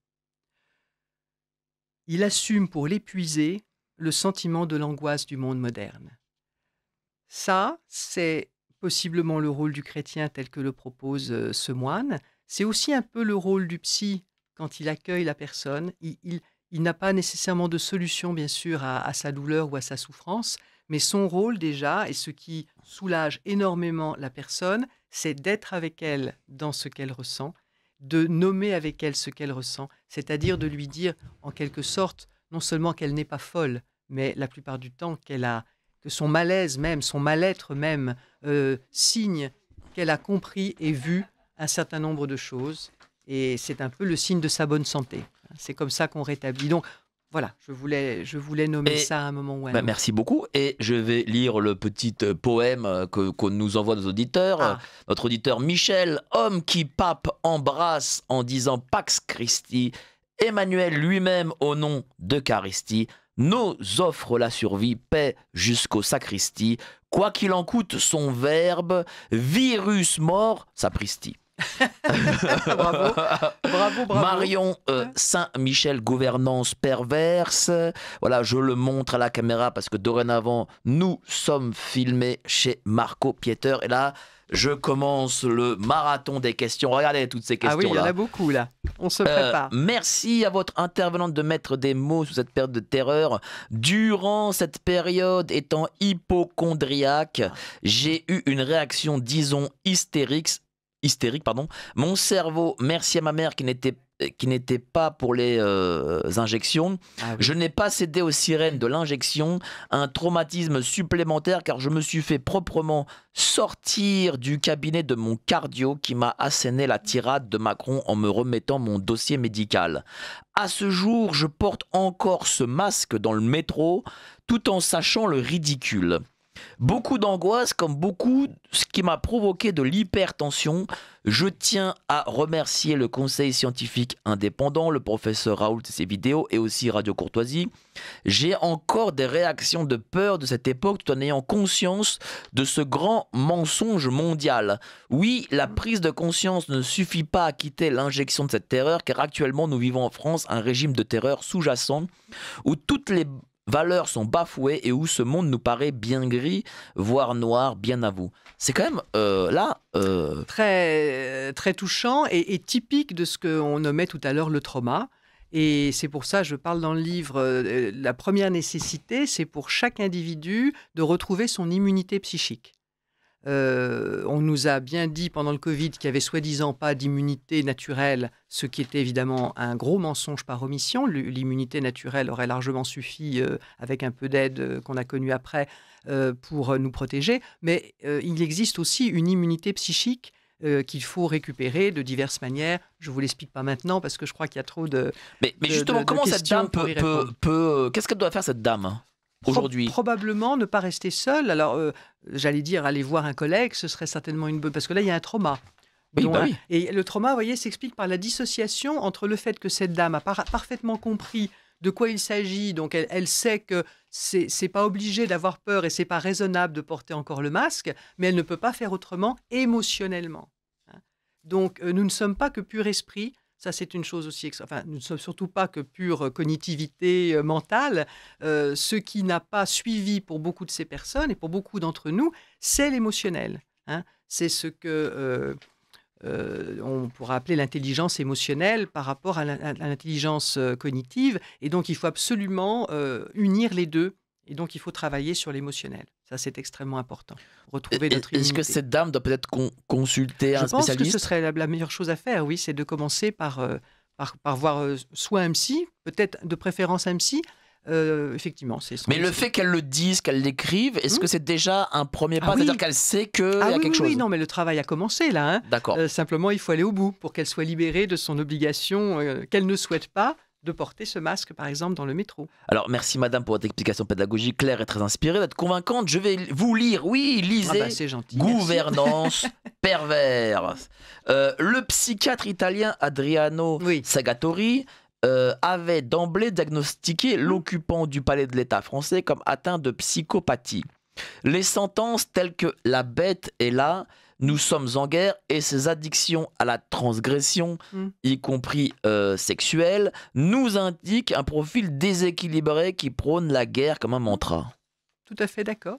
Il assume pour l'épuiser le sentiment de l'angoisse du monde moderne. Ça, c'est possiblement le rôle du chrétien tel que le propose ce moine. C'est aussi un peu le rôle du psy quand il accueille la personne. Il n'a pas nécessairement de solution, bien sûr, à sa douleur ou à sa souffrance, mais son rôle déjà, et ce qui soulage énormément la personne, c'est d'être avec elle dans ce qu'elle ressent, de nommer avec elle ce qu'elle ressent, c'est-à-dire de lui dire, en quelque sorte, non seulement qu'elle n'est pas folle, mais la plupart du temps que son malaise même, son mal-être même, signe qu'elle a compris et vu un certain nombre de choses. Et c'est un peu le signe de sa bonne santé. C'est comme ça qu'on rétablit. Donc, voilà, je voulais nommer ça à un moment ou à un autre. Merci beaucoup. Et je vais lire le petit poème qu'on nous envoie nos auditeurs. Notre auditeur Michel, homme qui pape embrasse en disant Pax Christi, Emmanuel lui-même au nom d'Eucharistie, nous offre la survie, paix jusqu'au sacristie, quoi qu'il en coûte son verbe, virus mort, sapristi. Bravo, bravo, bravo. Marion Saint-Michel, gouvernance perverse. Voilà, je le montre à la caméra parce que dorénavant, nous sommes filmés chez Marco Pieter. Et là, je commence le marathon des questions. Regardez toutes ces questions-là. Ah oui, il y en a beaucoup là. On se prépare. Merci à votre intervenante de mettre des mots sur cette période de terreur. Durant cette période, étant hypochondriaque, j'ai eu une réaction, disons, hystérique, mon cerveau, merci à ma mère qui n'était pas pour les injections. Ah oui. Je n'ai pas cédé aux sirènes de l'injection, un traumatisme supplémentaire car je me suis fait proprement sortir du cabinet de mon cardio qui m'a asséné la tirade de Macron en me remettant mon dossier médical. À ce jour, je porte encore ce masque dans le métro tout en sachant le ridicule. Beaucoup d'angoisse comme beaucoup, ce qui m'a provoqué de l'hypertension. Je tiens à remercier le conseil scientifique indépendant, le professeur Raoult et ses vidéos et aussi Radio Courtoisie. J'ai encore des réactions de peur de cette époque tout en ayant conscience de ce grand mensonge mondial. Oui, la prise de conscience ne suffit pas à quitter l'injection de cette terreur car actuellement nous vivons en France un régime de terreur sous-jacent où toutes les valeurs sont bafouées et où ce monde nous paraît bien gris, voire noir, bien à vous. C'est quand même très, très touchant et typique de ce qu'on nommait tout à l'heure le trauma. Et c'est pour ça, je parle dans le livre, la première nécessité, c'est pour chaque individu de retrouver son immunité psychique. On nous a bien dit pendant le Covid qu'il n'y avait soi-disant pas d'immunité naturelle, ce qui était évidemment un gros mensonge par omission. L'immunité naturelle aurait largement suffi, avec un peu d'aide qu'on a connue après, pour nous protéger. Mais il existe aussi une immunité psychique qu'il faut récupérer de diverses manières. Je ne vous l'explique pas maintenant parce que je crois qu'il y a trop de Mais justement, comment cette dame peut qu'est-ce qu'elle doit faire cette dame aujourd'hui? Probablement ne pas rester seule. Alors, j'allais dire aller voir un collègue, ce serait certainement une bonne... Parce que là, il y a un trauma. Oui, oui. Et le trauma, vous voyez, s'explique par la dissociation entre le fait que cette dame a parfaitement compris de quoi il s'agit. Donc, elle sait que c'est pas obligé d'avoir peur et c'est pas raisonnable de porter encore le masque, mais elle ne peut pas faire autrement émotionnellement. Donc, nous ne sommes pas que pur esprit. Ça, c'est une chose aussi. Enfin, nous ne sommes surtout pas que pure cognitivité mentale. Ce qui n'a pas suivi pour beaucoup de ces personnes et pour beaucoup d'entre nous, c'est l'émotionnel. C'est ce que on pourra appeler l'intelligence émotionnelle par rapport à l'intelligence cognitive. Et donc, il faut absolument unir les deux. Et donc, il faut travailler sur l'émotionnel. Ça, c'est extrêmement important. Retrouver notre immunité. Est-ce que cette dame doit peut-être consulter un spécialiste? Je pense que ce serait la meilleure chose à faire, oui, c'est de commencer par voir soit un psy, peut-être de préférence un psy. Effectivement, c'est. Mais le fait qu'elle le dise, qu'elle l'écrive, est-ce que c'est déjà un premier pas? C'est-à-dire qu'elle sait qu'il y a quelque chose? Oui, non, mais le travail a commencé là. D'accord. Simplement, il faut aller au bout pour qu'elle soit libérée de son obligation qu'elle ne souhaite pas de porter ce masque, par exemple, dans le métro. Alors, merci madame pour votre explication pédagogique claire et très inspirée, d'être convaincante. Je vais vous lire, oui, lisez. C'est gentil. Gouvernance perverse. Le psychiatre italien Adriano Sagatori avait d'emblée diagnostiqué l'occupant du palais de l'État français comme atteint de psychopathie. Les sentences telles que "la bête est là", "nous sommes en guerre" et ses addictions à la transgression, y compris sexuelle, nous indiquent un profil déséquilibré qui prône la guerre comme un mantra. Tout à fait d'accord.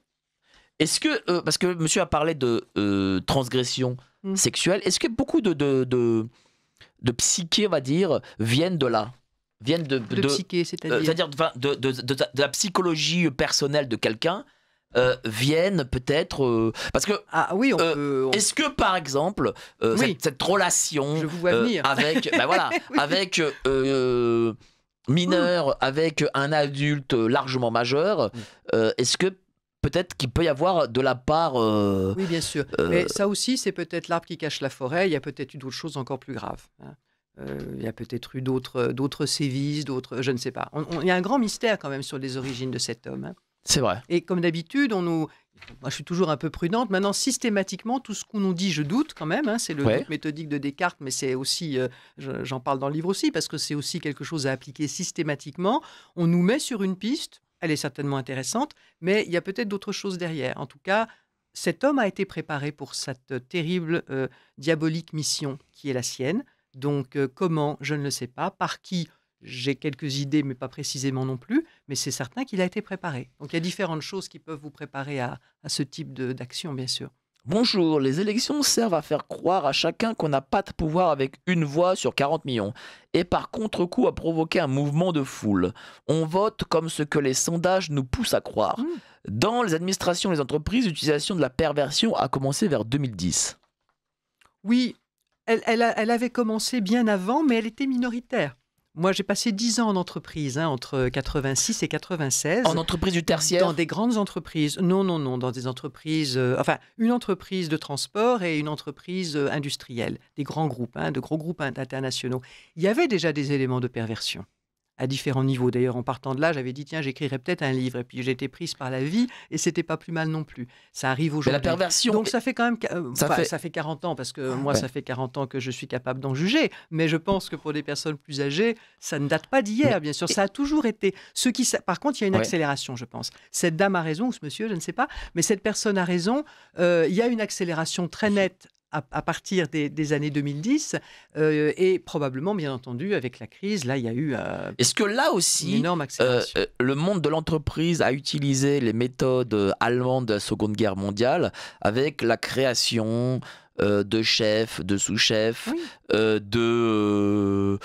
Est-ce que, parce que monsieur a parlé de transgression sexuelle, est-ce que beaucoup de psyché, on va dire, viennent de là, viennent de psyché, c'est-à-dire c'est-à-dire de la psychologie personnelle de quelqu'un, viennent peut-être parce que ah oui, est-ce que par exemple oui. cette relation je vous vois venir. avec ben voilà Oui. avec mineur avec un adulte largement majeur, est-ce que peut-être qu'il peut y avoir de la part Oui, bien sûr. Mais ça aussi, c'est peut-être l'arbre qui cache la forêt. Il y a peut-être eu d'autres choses encore plus graves, hein. Il y a peut-être eu d'autres sévices, d'autres, je ne sais pas. Il y a un grand mystère quand même sur les origines de cet homme, hein. C'est vrai. Et comme d'habitude, moi je suis toujours un peu prudente. Maintenant, systématiquement, tout ce qu'on nous dit, je doute quand même, hein. C'est le doute méthodique de Descartes, mais c'est aussi, j'en parle dans le livre aussi, parce que c'est aussi quelque chose à appliquer systématiquement. On nous met sur une piste, elle est certainement intéressante, mais il y a peut-être d'autres choses derrière. En tout cas, cet homme a été préparé pour cette terrible, diabolique mission qui est la sienne. Donc, comment, je ne le sais pas. Par qui, j'ai quelques idées, mais pas précisément non plus. Mais c'est certain qu'il a été préparé. Donc, il y a différentes choses qui peuvent vous préparer à ce type d'action, bien sûr. Bonjour, les élections servent à faire croire à chacun qu'on n'a pas de pouvoir avec une voix sur 40 millions. Et par contre-coup à provoquer un mouvement de foule. On vote comme ce que les sondages nous poussent à croire. Dans les administrations et les entreprises, l'utilisation de la perversion a commencé vers 2010. Oui, elle avait commencé bien avant, mais elle était minoritaire. Moi, j'ai passé 10 ans en entreprise, hein, entre 86 et 96. En entreprise du tertiaire? Dans des grandes entreprises. Non, dans des entreprises... enfin, une entreprise de transport et une entreprise industrielle. Des grands groupes, hein, de gros groupes internationaux. Il y avait déjà des éléments de perversion, à différents niveaux. D'ailleurs, en partant de là, j'avais dit, tiens, j'écrirais peut-être un livre. Et puis, j'ai été prise par la vie et c'était pas plus mal non plus. Ça arrive aujourd'hui. Mais la perversion... Donc, ça fait quand même... ça fait 40 ans, parce que moi, ça fait 40 ans que je suis capable d'en juger. Mais je pense que pour des personnes plus âgées, ça ne date pas d'hier, bien sûr. Ça a toujours été... Par contre, il y a une accélération, je pense. Cette dame a raison, ou ce monsieur, je ne sais pas. Mais cette personne a raison. Il y a une accélération très nette à partir des années 2010 et probablement, bien entendu, avec la crise, là, il y a eu Est-ce que là aussi, une énorme accélération. Le monde de l'entreprise a utilisé les méthodes allemandes de la Seconde Guerre mondiale avec la création de chefs, de sous-chefs, pas de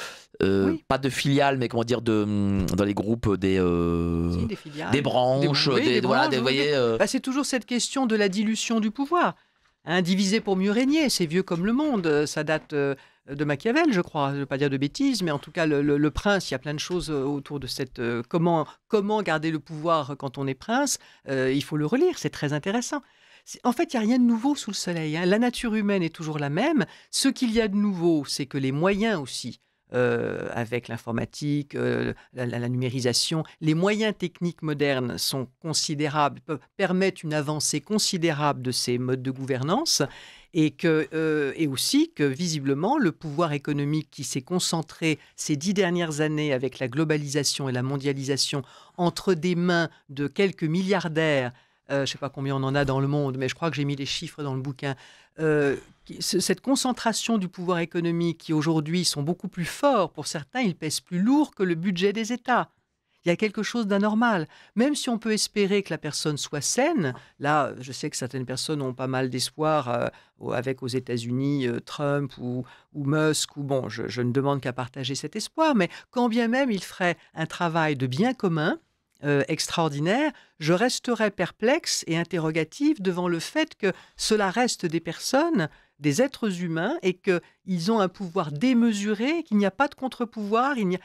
filiales, mais comment dire, dans les groupes des filiales, des branches, c'est toujours cette question de la dilution du pouvoir. Hein, diviser pour mieux régner, c'est vieux comme le monde, ça date de Machiavel, je crois, je ne veux pas dire de bêtises, mais en tout cas, le prince, il y a plein de choses autour de cette... comment garder le pouvoir quand on est prince, il faut le relire, c'est très intéressant. En fait, il n'y a rien de nouveau sous le soleil, hein. La nature humaine est toujours la même. Ce qu'il y a de nouveau, c'est que les moyens aussi, avec l'informatique, la numérisation, les moyens techniques modernes sont considérables, permettent une avancée considérable de ces modes de gouvernance et aussi que visiblement le pouvoir économique qui s'est concentré ces 10 dernières années avec la globalisation et la mondialisation entre des mains de quelques milliardaires, je ne sais pas combien on en a dans le monde, mais je crois que j'ai mis les chiffres dans le bouquin, cette concentration du pouvoir économique qui aujourd'hui sont beaucoup plus forts, pour certains, ils pèsent plus lourd que le budget des États. Il y a quelque chose d'anormal. Même si on peut espérer que la personne soit saine, là, je sais que certaines personnes ont pas mal d'espoir avec aux États-Unis Trump ou Musk, ou bon, je ne demande qu'à partager cet espoir, mais quand bien même il ferait un travail de bien commun, extraordinaire, je resterai perplexe et interrogative devant le fait que cela reste des personnes, des êtres humains, et qu'ils ont un pouvoir démesuré, qu'il n'y a pas de contre-pouvoir, il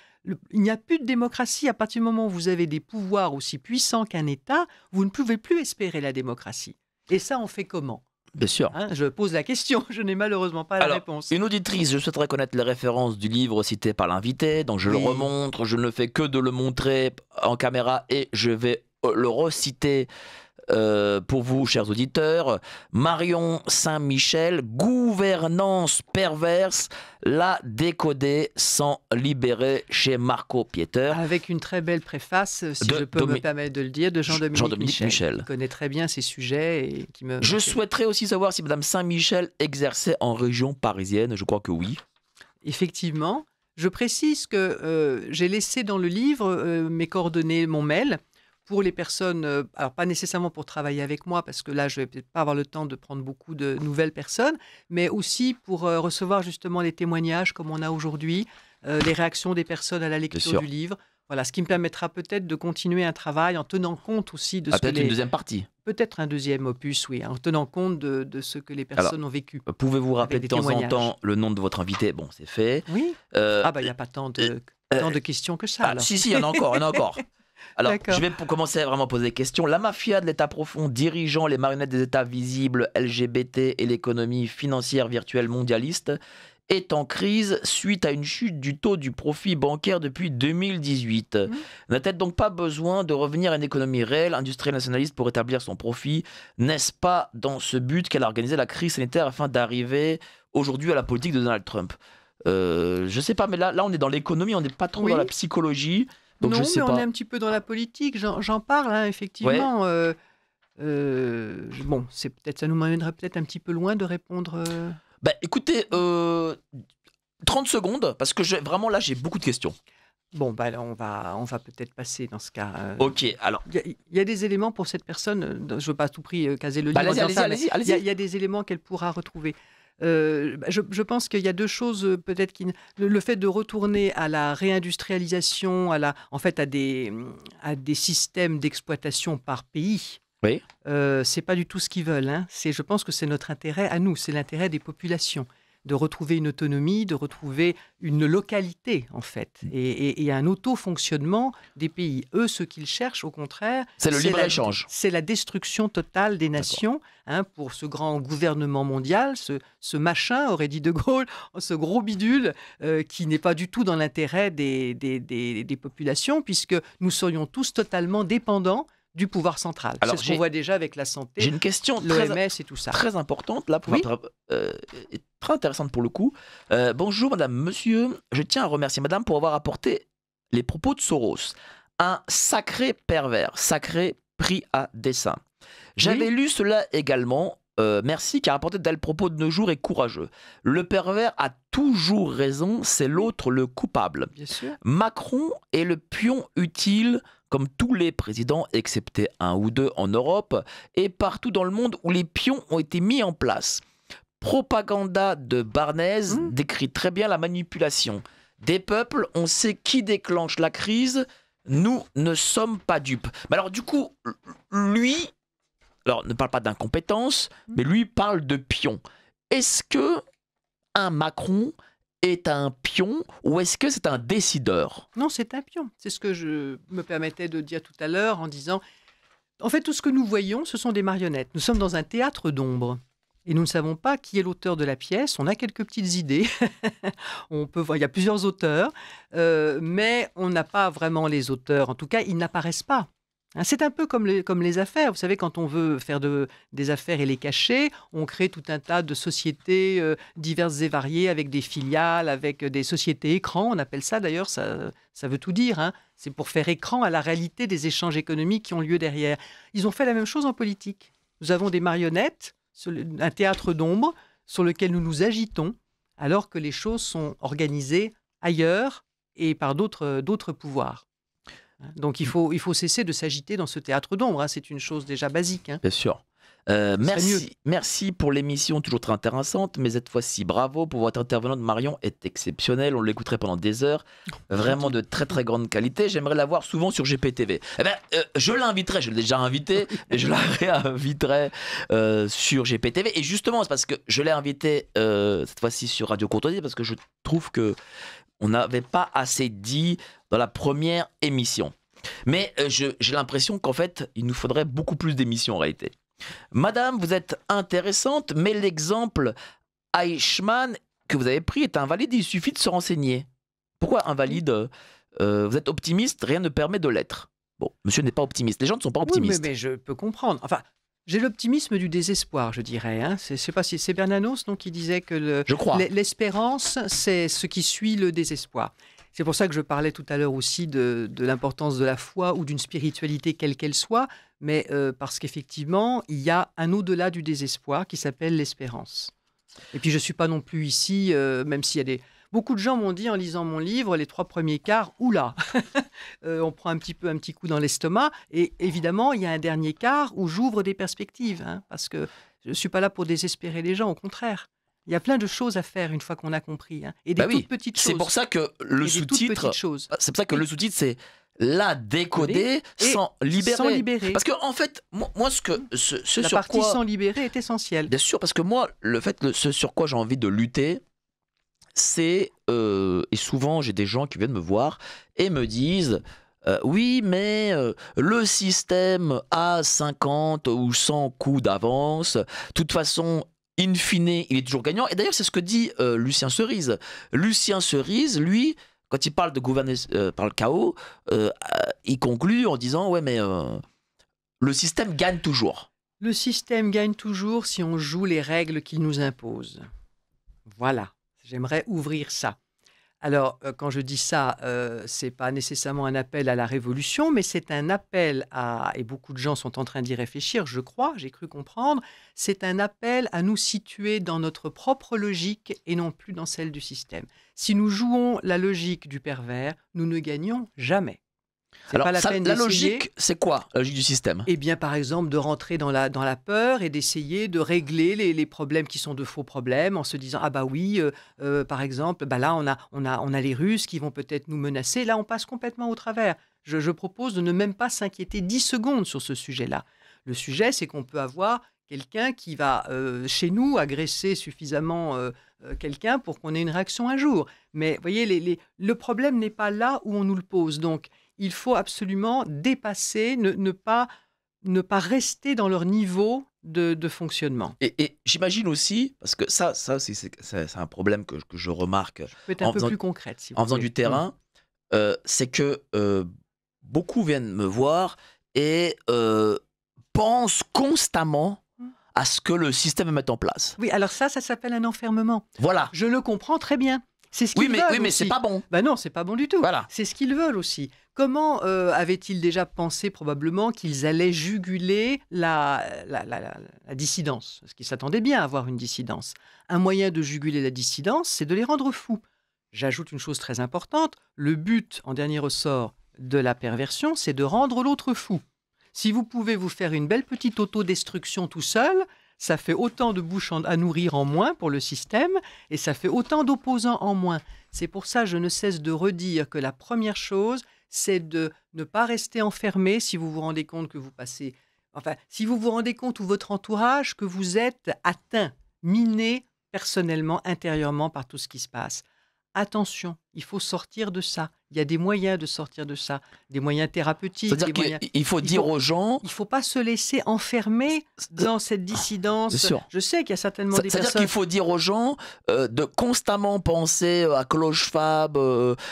n'y a plus de démocratie. À partir du moment où vous avez des pouvoirs aussi puissants qu'un État, vous ne pouvez plus espérer la démocratie. Et ça, on fait comment ? Bien sûr. Hein, je pose la question, je n'ai malheureusement pas la réponse. Une auditrice, je souhaiterais connaître les références du livre cité par l'invité, donc je le remontre, je ne fais que de le montrer en caméra et je vais le reciter pour vous, chers auditeurs. Marion Saint-Michel, gouvernance perverse, la décoder sans libérer chez Marco Pieter. Avec une très belle préface, si je peux me permettre de le dire, de Jean-Dominique Michel. Qui connaît très bien ces sujets. Et qui me... Je souhaiterais aussi savoir si Madame Saint-Michel exerçait en région parisienne. Je crois que oui. Effectivement. Je précise que j'ai laissé dans le livre mes coordonnées, mon mail, pour les personnes, alors pas nécessairement pour travailler avec moi, parce que là, je vais peut-être pas avoir le temps de prendre beaucoup de nouvelles personnes, mais aussi pour recevoir justement les témoignages comme on a aujourd'hui, les réactions des personnes à la lecture du livre. Voilà, ce qui me permettra peut-être de continuer un travail en tenant compte aussi de ce que peut-être une deuxième partie. Peut-être un deuxième opus, oui, en tenant compte de ce que les personnes ont vécu. Pouvez-vous rappeler de temps en temps le nom de votre invité? Bon, c'est fait. Oui. Il n'y a pas tant de questions que ça. Si, il y en a encore, Alors, je vais pour commencer à vraiment poser des questions. La mafia de l'État profond, dirigeant les marionnettes des États visibles, LGBT et l'économie financière virtuelle mondialiste, est en crise suite à une chute du taux du profit bancaire depuis 2018. N'a-t-elle donc pas besoin de revenir à une économie réelle, industrielle nationaliste pour établir son profit? N'est-ce pas dans ce but qu'elle a organisé la crise sanitaire afin d'arriver aujourd'hui à la politique de Donald Trump? Je sais pas, mais là on est dans l'économie, on n'est pas trop dans la psychologie. Donc non, je sais mais pas. On est un petit peu dans la politique, j'en parle, hein, effectivement. Ouais. Bon, ça nous mènerait peut-être un petit peu loin de répondre... écoutez, 30 secondes, parce que vraiment là j'ai beaucoup de questions. Bon, là, on va peut-être passer dans ce cas. Ok, alors. Il y a des éléments pour cette personne, je ne veux pas à tout prix caser le livre. Allez-y. Il y a des éléments qu'elle pourra retrouver. Je pense qu'il y a deux choses, peut-être le fait de retourner à la réindustrialisation, en fait à des systèmes d'exploitation par pays. Oui. C'est pas du tout ce qu'ils veulent. Hein. Je pense que c'est notre intérêt à nous, c'est l'intérêt des populations de retrouver une autonomie, de retrouver une localité, en fait, et un auto-fonctionnement des pays. Eux, ce qu'ils cherchent, au contraire... C'est le libre-échange. C'est la destruction totale des nations, hein, pour ce grand gouvernement mondial, ce machin, aurait dit De Gaulle, ce gros bidule, qui n'est pas du tout dans l'intérêt des populations, puisque nous serions tous totalement dépendants du pouvoir central. C'est ce qu'on voit déjà avec la santé, j'ai une question l'OMS et tout ça. Très importante, là, très intéressante pour le coup. Bonjour madame, monsieur, je tiens à remercier madame pour avoir apporté les propos de Soros. Un sacré pervers, sacré pris à dessein. J'avais lu cela également. Merci, car apporter de tels propos de nos jours est courageux. Le pervers a toujours raison, c'est l'autre le coupable. Bien sûr. Macron est le pion utile, comme tous les présidents, excepté un ou deux en Europe, et partout dans le monde où les pions ont été mis en place. Propaganda de Barnez décrit très bien la manipulation des peuples. On sait qui déclenche la crise. Nous ne sommes pas dupes. Mais alors du coup, lui, alors ne parle pas d'incompétence, mais lui parle de pion. Est-ce que un Macron est un pion ou est-ce que c'est un décideur? Non, c'est un pion. C'est ce que je me permettais de dire tout à l'heure en disant, en fait, tout ce que nous voyons, ce sont des marionnettes. Nous sommes dans un théâtre d'ombre et nous ne savons pas qui est l'auteur de la pièce. On a quelques petites idées. On peut voir, il y a plusieurs auteurs, mais on n'a pas vraiment les auteurs. En tout cas, ils n'apparaissent pas. C'est un peu comme les affaires. Vous savez, quand on veut faire des affaires et les cacher, on crée tout un tas de sociétés diverses et variées avec des filiales, avec des sociétés écrans. On appelle ça d'ailleurs, ça veut tout dire. Hein. C'est pour faire écran à la réalité des échanges économiques qui ont lieu derrière. Ils ont fait la même chose en politique. Nous avons des marionnettes, un théâtre d'ombre sur lequel nous nous agitons, alors que les choses sont organisées ailleurs et par d'autres pouvoirs. Donc il faut cesser de s'agiter dans ce théâtre d'ombre, hein. C'est une chose déjà basique. Hein. Bien sûr. Merci pour l'émission, toujours très intéressante, mais cette fois-ci, bravo pour votre intervenante. Marion est exceptionnelle, on l'écouterait pendant des heures, vraiment de très très grande qualité. J'aimerais la voir souvent sur GPTV. Je l'inviterai, je l'ai déjà invitée, et je la réinviterai sur GPTV. Et justement, c'est parce que je l'ai invitée cette fois-ci sur Radio Courtoisie, parce que je trouve que on n'avait pas assez dit dans la première émission. Mais j'ai l'impression qu'en fait, il nous faudrait beaucoup plus d'émissions en réalité. Madame, vous êtes intéressante, mais l'exemple Eichmann que vous avez pris est invalide, il suffit de se renseigner. Pourquoi invalide? Vous êtes optimiste, rien ne permet de l'être. Bon, monsieur n'est pas optimiste. Les gens ne sont pas Oui, optimistes. mais je peux comprendre. Enfin, j'ai l'optimisme du désespoir, je dirais, hein. Je ne sais pas si c'est Bernanos non, qui disait que Je crois. l'espérance, c'est ce qui suit le désespoir. C'est pour ça que je parlais tout à l'heure aussi de l'importance de la foi ou d'une spiritualité quelle qu'elle soit, mais parce qu'effectivement, il y a un au-delà du désespoir qui s'appelle l'espérance. Et puis je ne suis pas non plus ici, même s'il y a des... Beaucoup de gens m'ont dit en lisant mon livre, les 3 premiers quarts, oula, on prend un petit coup dans l'estomac. Et évidemment, il y a un dernier quart où j'ouvre des perspectives, hein, parce que je ne suis pas là pour désespérer les gens, au contraire. Il y a plein de choses à faire une fois qu'on a compris, hein, et des Bah oui, toutes petites c'est choses. pour ça que le Et des toutes sous-titre, petites choses. c'est pour ça que le sous-titre, c'est la décoder Et sans libérer. sans libérer. Parce que en fait, moi ce La sur partie quoi, sans libérer est essentielle. bien sûr, parce que moi, ce sur quoi j'ai envie de lutter, c'est et souvent j'ai des gens qui viennent me voir et me disent oui, mais le système a 50 ou 100 coups d'avance. De toute façon, in fine, il est toujours gagnant. Et d'ailleurs, c'est ce que dit Lucien Cerise. Lucien Cerise, lui, quand il parle de gouverner par le chaos, il conclut en disant ouais, mais le système gagne toujours. Le système gagne toujours si on joue les règles qu'il nous impose. Voilà, j'aimerais ouvrir ça. Alors, quand je dis ça, ce n'est pas nécessairement un appel à la révolution, mais c'est un appel à, et beaucoup de gens sont en train d'y réfléchir, je crois, j'ai cru comprendre, c'est un appel à nous situer dans notre propre logique et non plus dans celle du système. Si nous jouons la logique du pervers, nous ne gagnons jamais. C'est Alors, pas la peine la d'essayer. logique, c'est quoi la logique du système? Eh bien, par exemple, de rentrer dans la peur et d'essayer de régler les problèmes qui sont de faux problèmes en se disant ah bah oui, par exemple, bah là on a les Russes qui vont peut-être nous menacer. Là, on passe complètement au travers. Je propose de ne même pas s'inquiéter 10 secondes sur ce sujet-là. Le sujet, c'est qu'on peut avoir quelqu'un qui va chez nous agresser suffisamment quelqu'un pour qu'on ait une réaction un jour. Mais vous voyez, le problème n'est pas là où on nous le pose. Donc, il faut absolument dépasser, ne pas rester dans leur niveau de fonctionnement. Et j'imagine aussi, parce que ça c'est un problème que je remarque Je peux être un en peu faisant, plus concrète, si vous en faisant voulez. du terrain, c'est que beaucoup viennent me voir et pensent constamment à ce que le système va mettre en place. Oui, alors ça s'appelle un enfermement. Voilà. Je le comprends très bien. C'est ce qu'ils Oui, veulent mais aussi. c'est pas bon. Ben non, c'est pas bon du tout. Voilà. C'est ce qu'ils veulent aussi. Comment avaient-ils déjà pensé probablement qu'ils allaient juguler la dissidence? Parce qu'ils s'attendaient bien à avoir une dissidence. Un moyen de juguler la dissidence, c'est de les rendre fous. J'ajoute une chose très importante. Le but, en dernier ressort, de la perversion, c'est de rendre l'autre fou. Si vous pouvez vous faire une belle petite autodestruction tout seul, ça fait autant de bouches à nourrir en moins pour le système et ça fait autant d'opposants en moins. C'est pour ça que je ne cesse de redire que la première chose, c'est de ne pas rester enfermé si vous vous rendez compte que vous passez... Enfin, si vous vous rendez compte ou votre entourage que vous êtes atteint, miné personnellement, intérieurement par tout ce qui se passe. Attention, il faut sortir de ça. Il y a des moyens de sortir de ça, des moyens thérapeutiques. C'est-à-dire des moyens... qu'il faut dire aux gens... Il ne faut pas se laisser enfermer dans cette dissidence. Bien sûr. Je sais qu'il y a certainement des C'est-à-dire personnes... qu'il faut dire aux gens de constamment penser à Clochefab,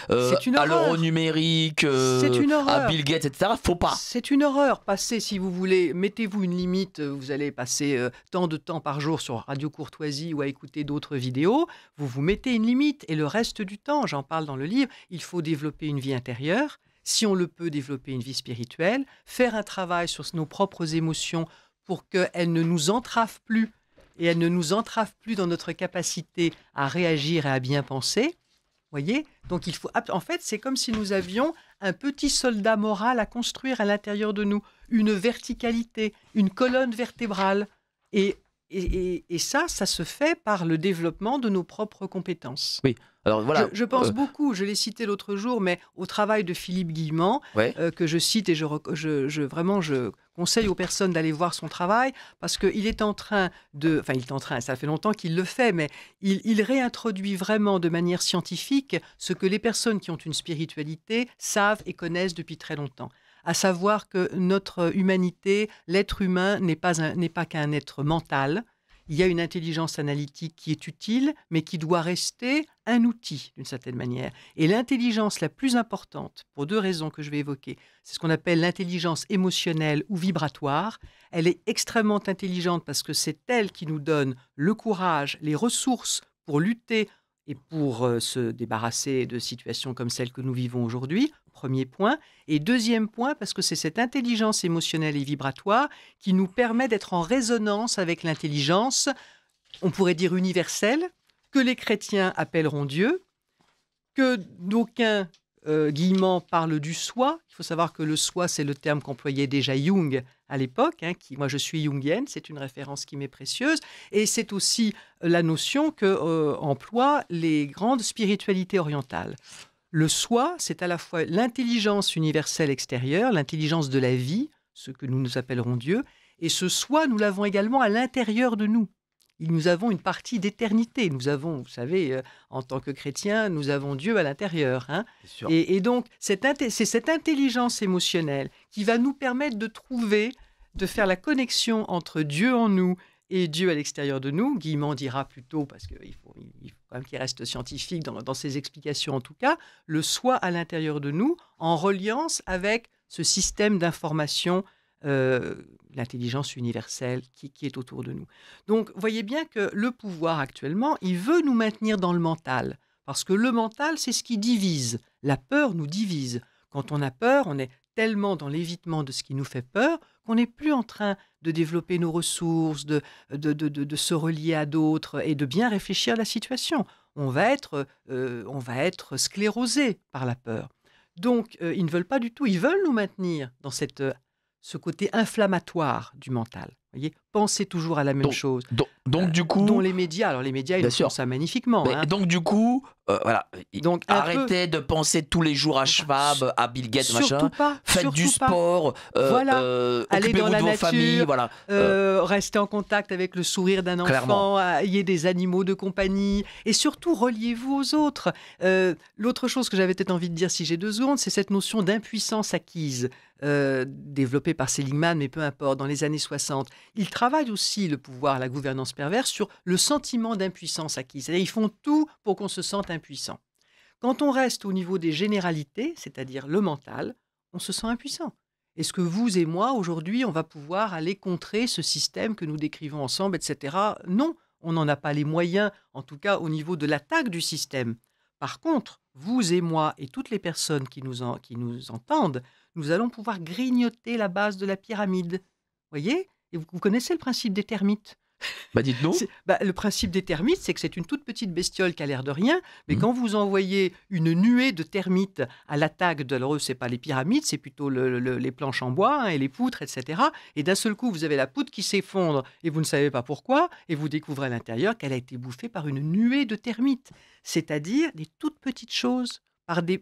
C'est une à horreur. l'euro numérique, C'est une horreur. à Bill Gates, etc. Faut pas. C'est une horreur. Passez, si vous voulez, mettez-vous une limite. Vous allez passer tant de temps par jour sur Radio Courtoisie ou à écouter d'autres vidéos. Vous vous mettez une limite. Et le reste du temps, j'en parle dans le livre, il faut développer une vie intérieure. Si on le peut, développer une vie spirituelle, faire un travail sur nos propres émotions pour qu'elles ne nous entravent plus et elles ne nous entravent plus dans notre capacité à réagir et à bien penser. Voyez ? Donc il faut, en fait, c'est comme si nous avions un petit soldat moral à construire à l'intérieur de nous, une verticalité, une colonne vertébrale. Et ça se fait par le développement de nos propres compétences. Oui. Alors voilà. Je pense beaucoup, je l'ai cité l'autre jour, mais au travail de Philippe Guillemant, Ouais. que je cite et vraiment je conseille aux personnes d'aller voir son travail parce qu'il est en train de... Enfin, il est en train, ça fait longtemps qu'il le fait, mais il réintroduit vraiment de manière scientifique ce que les personnes qui ont une spiritualité savent et connaissent depuis très longtemps. À savoir que notre humanité, l'être humain, n'est pas qu'un être mental. il y a une intelligence analytique qui est utile, mais qui doit rester un outil d'une certaine manière. Et l'intelligence la plus importante, pour 2 raisons que je vais évoquer, c'est ce qu'on appelle l'intelligence émotionnelle ou vibratoire. Elle est extrêmement intelligente parce que c'est elle qui nous donne le courage, les ressources pour lutter et pour se débarrasser de situations comme celles que nous vivons aujourd'hui, premier point. Et deuxième point, parce que c'est cette intelligence émotionnelle et vibratoire qui nous permet d'être en résonance avec l'intelligence, on pourrait dire universelle, que les chrétiens appelleront Dieu, que d'aucuns Guillemot parle du soi. Il faut savoir que le soi, c'est le terme qu'employait déjà Jung à l'époque. Moi, je suis jungienne, c'est une référence qui m'est précieuse. Et c'est aussi la notion que emploient les grandes spiritualités orientales. Le soi, c'est à la fois l'intelligence universelle extérieure, l'intelligence de la vie, ce que nous appellerons Dieu, et ce soi, nous l'avons également à l'intérieur de nous. Nous avons une partie d'éternité. Nous avons, vous savez, en tant que chrétiens, nous avons Dieu à l'intérieur. Et donc, c'est cette intelligence émotionnelle qui va nous permettre de trouver, de faire la connexion entre Dieu en nous et Dieu à l'extérieur de nous. Guillemot dira plutôt, parce qu'il faut quand même qu'il reste scientifique dans ses explications en tout cas, le soi à l'intérieur de nous, en reliance avec ce système d'information l'intelligence universelle qui est autour de nous. Donc, voyez bien que le pouvoir actuellement, il veut nous maintenir dans le mental. Parce que le mental, c'est ce qui divise. La peur nous divise. Quand on a peur, on est tellement dans l'évitement de ce qui nous fait peur qu'on n'est plus en train de développer nos ressources, de se relier à d'autres et de bien réfléchir à la situation. On va être sclérosé par la peur. Donc, ils ne veulent pas du tout. Ils veulent nous maintenir dans ce côté inflammatoire du mental. Voyez, pensez toujours à la même chose. Donc du coup, dont les médias, alors les médias, ils font ça magnifiquement. Donc du coup, voilà, donc, arrêtez de penser tous les jours à Schwab, à Bill Gates, machin. Faites du sport, allez dans la de vos nature, familles, voilà. Restez en contact avec le sourire d'un enfant, ayez des animaux de compagnie, et surtout reliez-vous aux autres. L'autre chose que j'avais peut-être envie de dire si j'ai 2 secondes, c'est cette notion d'impuissance acquise. Développé par Seligman, mais peu importe, dans les années 60. Ils travaillent aussi, le pouvoir, la gouvernance perverse, sur le sentiment d'impuissance acquise. C'est-à-dire ils font tout pour qu'on se sente impuissant. Quand on reste au niveau des généralités, c'est-à-dire le mental, on se sent impuissant. Est-ce que vous et moi, aujourd'hui, on va pouvoir aller contrer ce système que nous décrivons ensemble, etc. Non, on n'en a pas les moyens, en tout cas au niveau de l'attaque du système. Par contre, vous et moi et toutes les personnes qui nous entendent, nous allons pouvoir grignoter la base de la pyramide. Voyez ? Et vous connaissez le principe des termites ? Dites-nous. Le principe des termites, c'est que c'est une toute petite bestiole qui a l'air de rien, mais quand vous envoyez une nuée de termites à l'attaque de... Alors eux, ce n'est pas les pyramides, c'est plutôt les planches en bois et les poutres, etc. Et d'un seul coup, vous avez la poutre qui s'effondre et vous ne savez pas pourquoi, et vous découvrez à l'intérieur qu'elle a été bouffée par une nuée de termites. C'est-à-dire des toutes petites choses, par des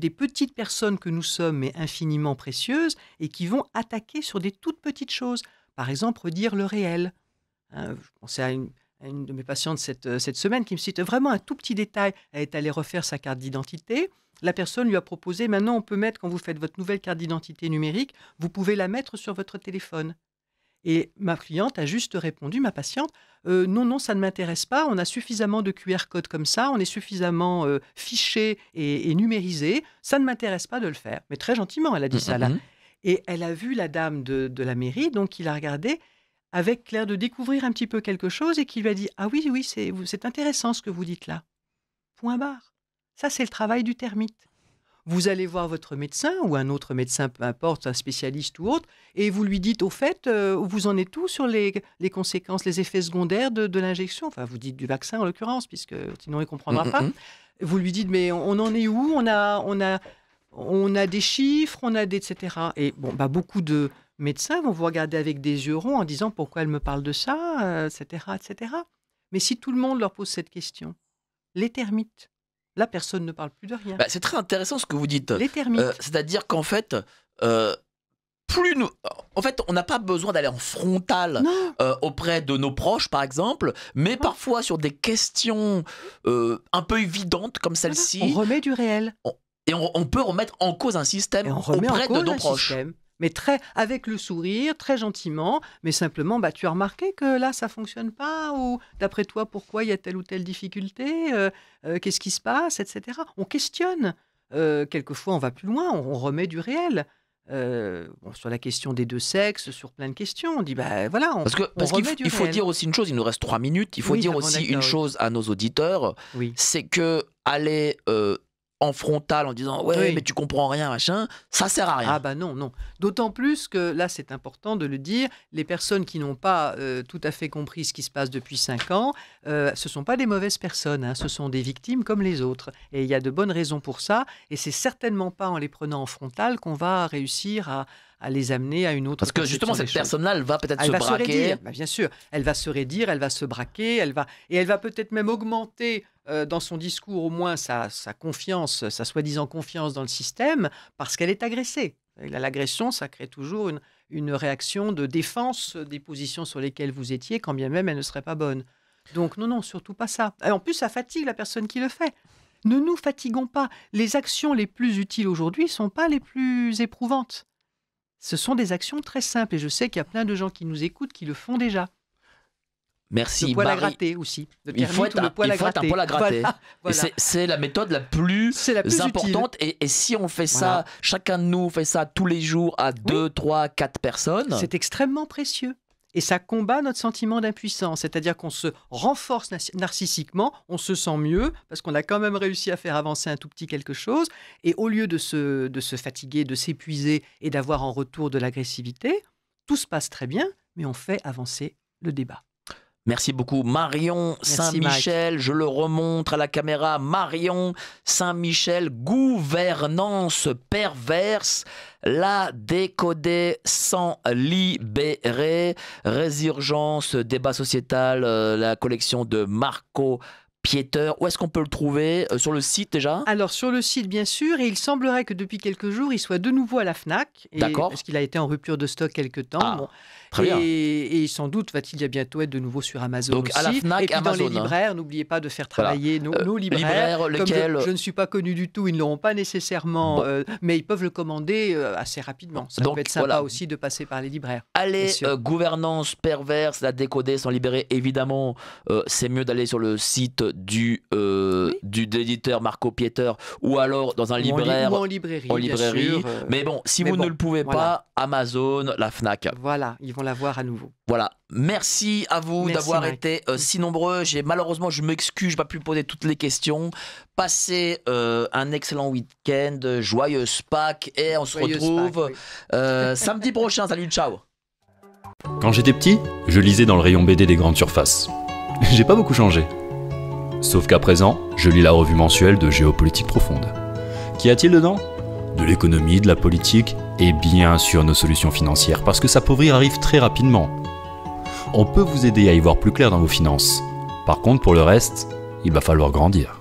petites personnes que nous sommes, mais infiniment précieuses, et qui vont attaquer sur des toutes petites choses. Par exemple, redire le réel. Je pensais à une de mes patientes cette semaine qui me cite vraiment un tout petit détail. Elle est allée refaire sa carte d'identité. La personne lui a proposé, maintenant on peut mettre, quand vous faites votre nouvelle carte d'identité numérique, vous pouvez la mettre sur votre téléphone. Et ma cliente a juste répondu, ma patiente, non, ça ne m'intéresse pas, on a suffisamment de QR codes comme ça, on est suffisamment fiché et numérisé, ça ne m'intéresse pas de le faire. Mais très gentiment, elle a dit ça là. Et elle a vu la dame de la mairie, donc il a regardé avec l'air de découvrir un petit peu quelque chose et qui lui a dit « Ah oui, c'est intéressant ce que vous dites là. » Point barre. Ça, c'est le travail du termite. Vous allez voir votre médecin ou un autre médecin, peu importe, un spécialiste ou autre, et vous lui dites au fait, vous en êtes où sur les conséquences, les effets secondaires de l'injection ? Enfin, vous dites du vaccin en l'occurrence, puisque sinon il ne comprendra pas. Vous lui dites, mais on en est où ? On a des chiffres, on a des... etc. Et beaucoup de médecins vont vous regarder avec des yeux ronds en disant, pourquoi elle me parle de ça, etc., etc. Mais si tout le monde leur pose cette question, les termites, là, personne ne parle plus de rien. C'est très intéressant ce que vous dites. Les termites. C'est-à-dire qu'en fait, on n'a pas besoin d'aller en frontal auprès de nos proches, par exemple, mais parfois sur des questions un peu évidentes comme celle-ci. On remet du réel. On peut remettre en cause un système auprès de nos proches. Mais avec le sourire, très gentiment, mais simplement, tu as remarqué que là, ça fonctionne pas, ou d'après toi, pourquoi il y a telle ou telle difficulté, qu'est-ce qui se passe, etc. On questionne. Quelquefois, on va plus loin, on remet du réel. Sur la question des deux sexes, sur plein de questions, on dit, voilà, Parce on remet qu'il faut réel. dire aussi une chose, il nous reste 3 minutes, il faut Oui, dire bon, aussi d'accord, une oui. chose à nos auditeurs, Oui. c'est que aller en frontal en disant ouais Oui. mais tu comprends rien machin, ça sert à rien. Ah non. D'autant plus que là, c'est important de le dire, les personnes qui n'ont pas tout à fait compris ce qui se passe depuis 5 ans, ce ne sont pas des mauvaises personnes, hein, ce sont des victimes comme les autres. Et il y a de bonnes raisons pour ça, et c'est certainement pas en les prenant en frontal qu'on va réussir à les amener à une autre Parce que conception justement des cette choses. personne-là, elle va peut-être Elle se va se braquer. raidir, bien sûr. Elle va se raidir, elle va se braquer, elle va peut-être même augmenter dans son discours au moins sa confiance, sa soi-disant confiance dans le système, parce qu'elle est agressée. Et l'agression, ça crée toujours une réaction de défense des positions sur lesquelles vous étiez, quand bien même elles ne seraient pas bonnes. Donc non, surtout pas ça. Et en plus, ça fatigue la personne qui le fait. Ne nous fatiguons pas. Les actions les plus utiles aujourd'hui ne sont pas les plus éprouvantes. Ce sont des actions très simples, et je sais qu'il y a plein de gens qui nous écoutent qui le font déjà. Merci Le poil à Marie. gratter aussi. Le Il faut être le poil à gratter. un poil à gratter. Voilà. Et c'est la méthode la plus C'est la plus importante. Et si on fait ça, Voilà. chacun de nous fait ça tous les jours à 2, 3, 4 personnes. C'est extrêmement précieux. Et ça combat notre sentiment d'impuissance. C'est-à-dire qu'on se renforce narcissiquement, on se sent mieux, parce qu'on a quand même réussi à faire avancer un tout petit quelque chose. Et au lieu de se fatiguer, de s'épuiser et d'avoir en retour de l'agressivité, tout se passe très bien, mais on fait avancer le débat. Merci beaucoup Marion Merci, Saint-Michel, je le remontre à la caméra, Marion Saint-Michel, gouvernance perverse, la décoder sans libérer, résurgence, débat sociétal, la collection de Marco Pieter. Où est-ce qu'on peut le trouver? Sur le site déjà? Alors, sur le site, bien sûr, et il semblerait que depuis quelques jours, il soit de nouveau à la FNAC. D'accord. Parce qu'il a été en rupture de stock quelque temps. Ah, Bon. très bien. Et sans doute va-t-il bientôt être de nouveau sur Amazon Donc, aussi. à la FNAC, et puis Amazon, dans les libraires, n'oubliez pas de faire travailler nos libraires. Comme lesquels... je ne suis pas connu du tout, ils ne l'auront pas nécessairement, mais ils peuvent le commander assez rapidement. Ça Donc, peut être sympa voilà. aussi de passer par les libraires. Allez, Bien sûr. gouvernance perverse, la décoder sans libérer. Évidemment, c'est mieux d'aller sur le site de l'éditeur Marco Pieter ou alors dans un libraire. Ou en librairie. En bien librairie. sûr, Mais bon, si mais vous bon, ne le pouvez voilà. pas, Amazon, la FNAC. Voilà, ils vont la voir à nouveau. Voilà. Merci à vous Merci, d'avoir Mike. été si nombreux. Malheureusement, je m'excuse, je n'ai pas pu poser toutes les questions. Passez un excellent week-end, joyeuse Pâques et on se Joyeuse retrouve Pâques, oui. samedi prochain. Salut, ciao. Quand j'étais petit, je lisais dans le rayon BD des grandes surfaces. J'ai pas beaucoup changé. Sauf qu'à présent, je lis la revue mensuelle de Géopolitique Profonde. Qu'y a-t-il dedans? De l'économie, de la politique et bien sûr nos solutions financières, parce que s'appauvrir arrive très rapidement. On peut vous aider à y voir plus clair dans vos finances. Par contre, pour le reste, il va falloir grandir.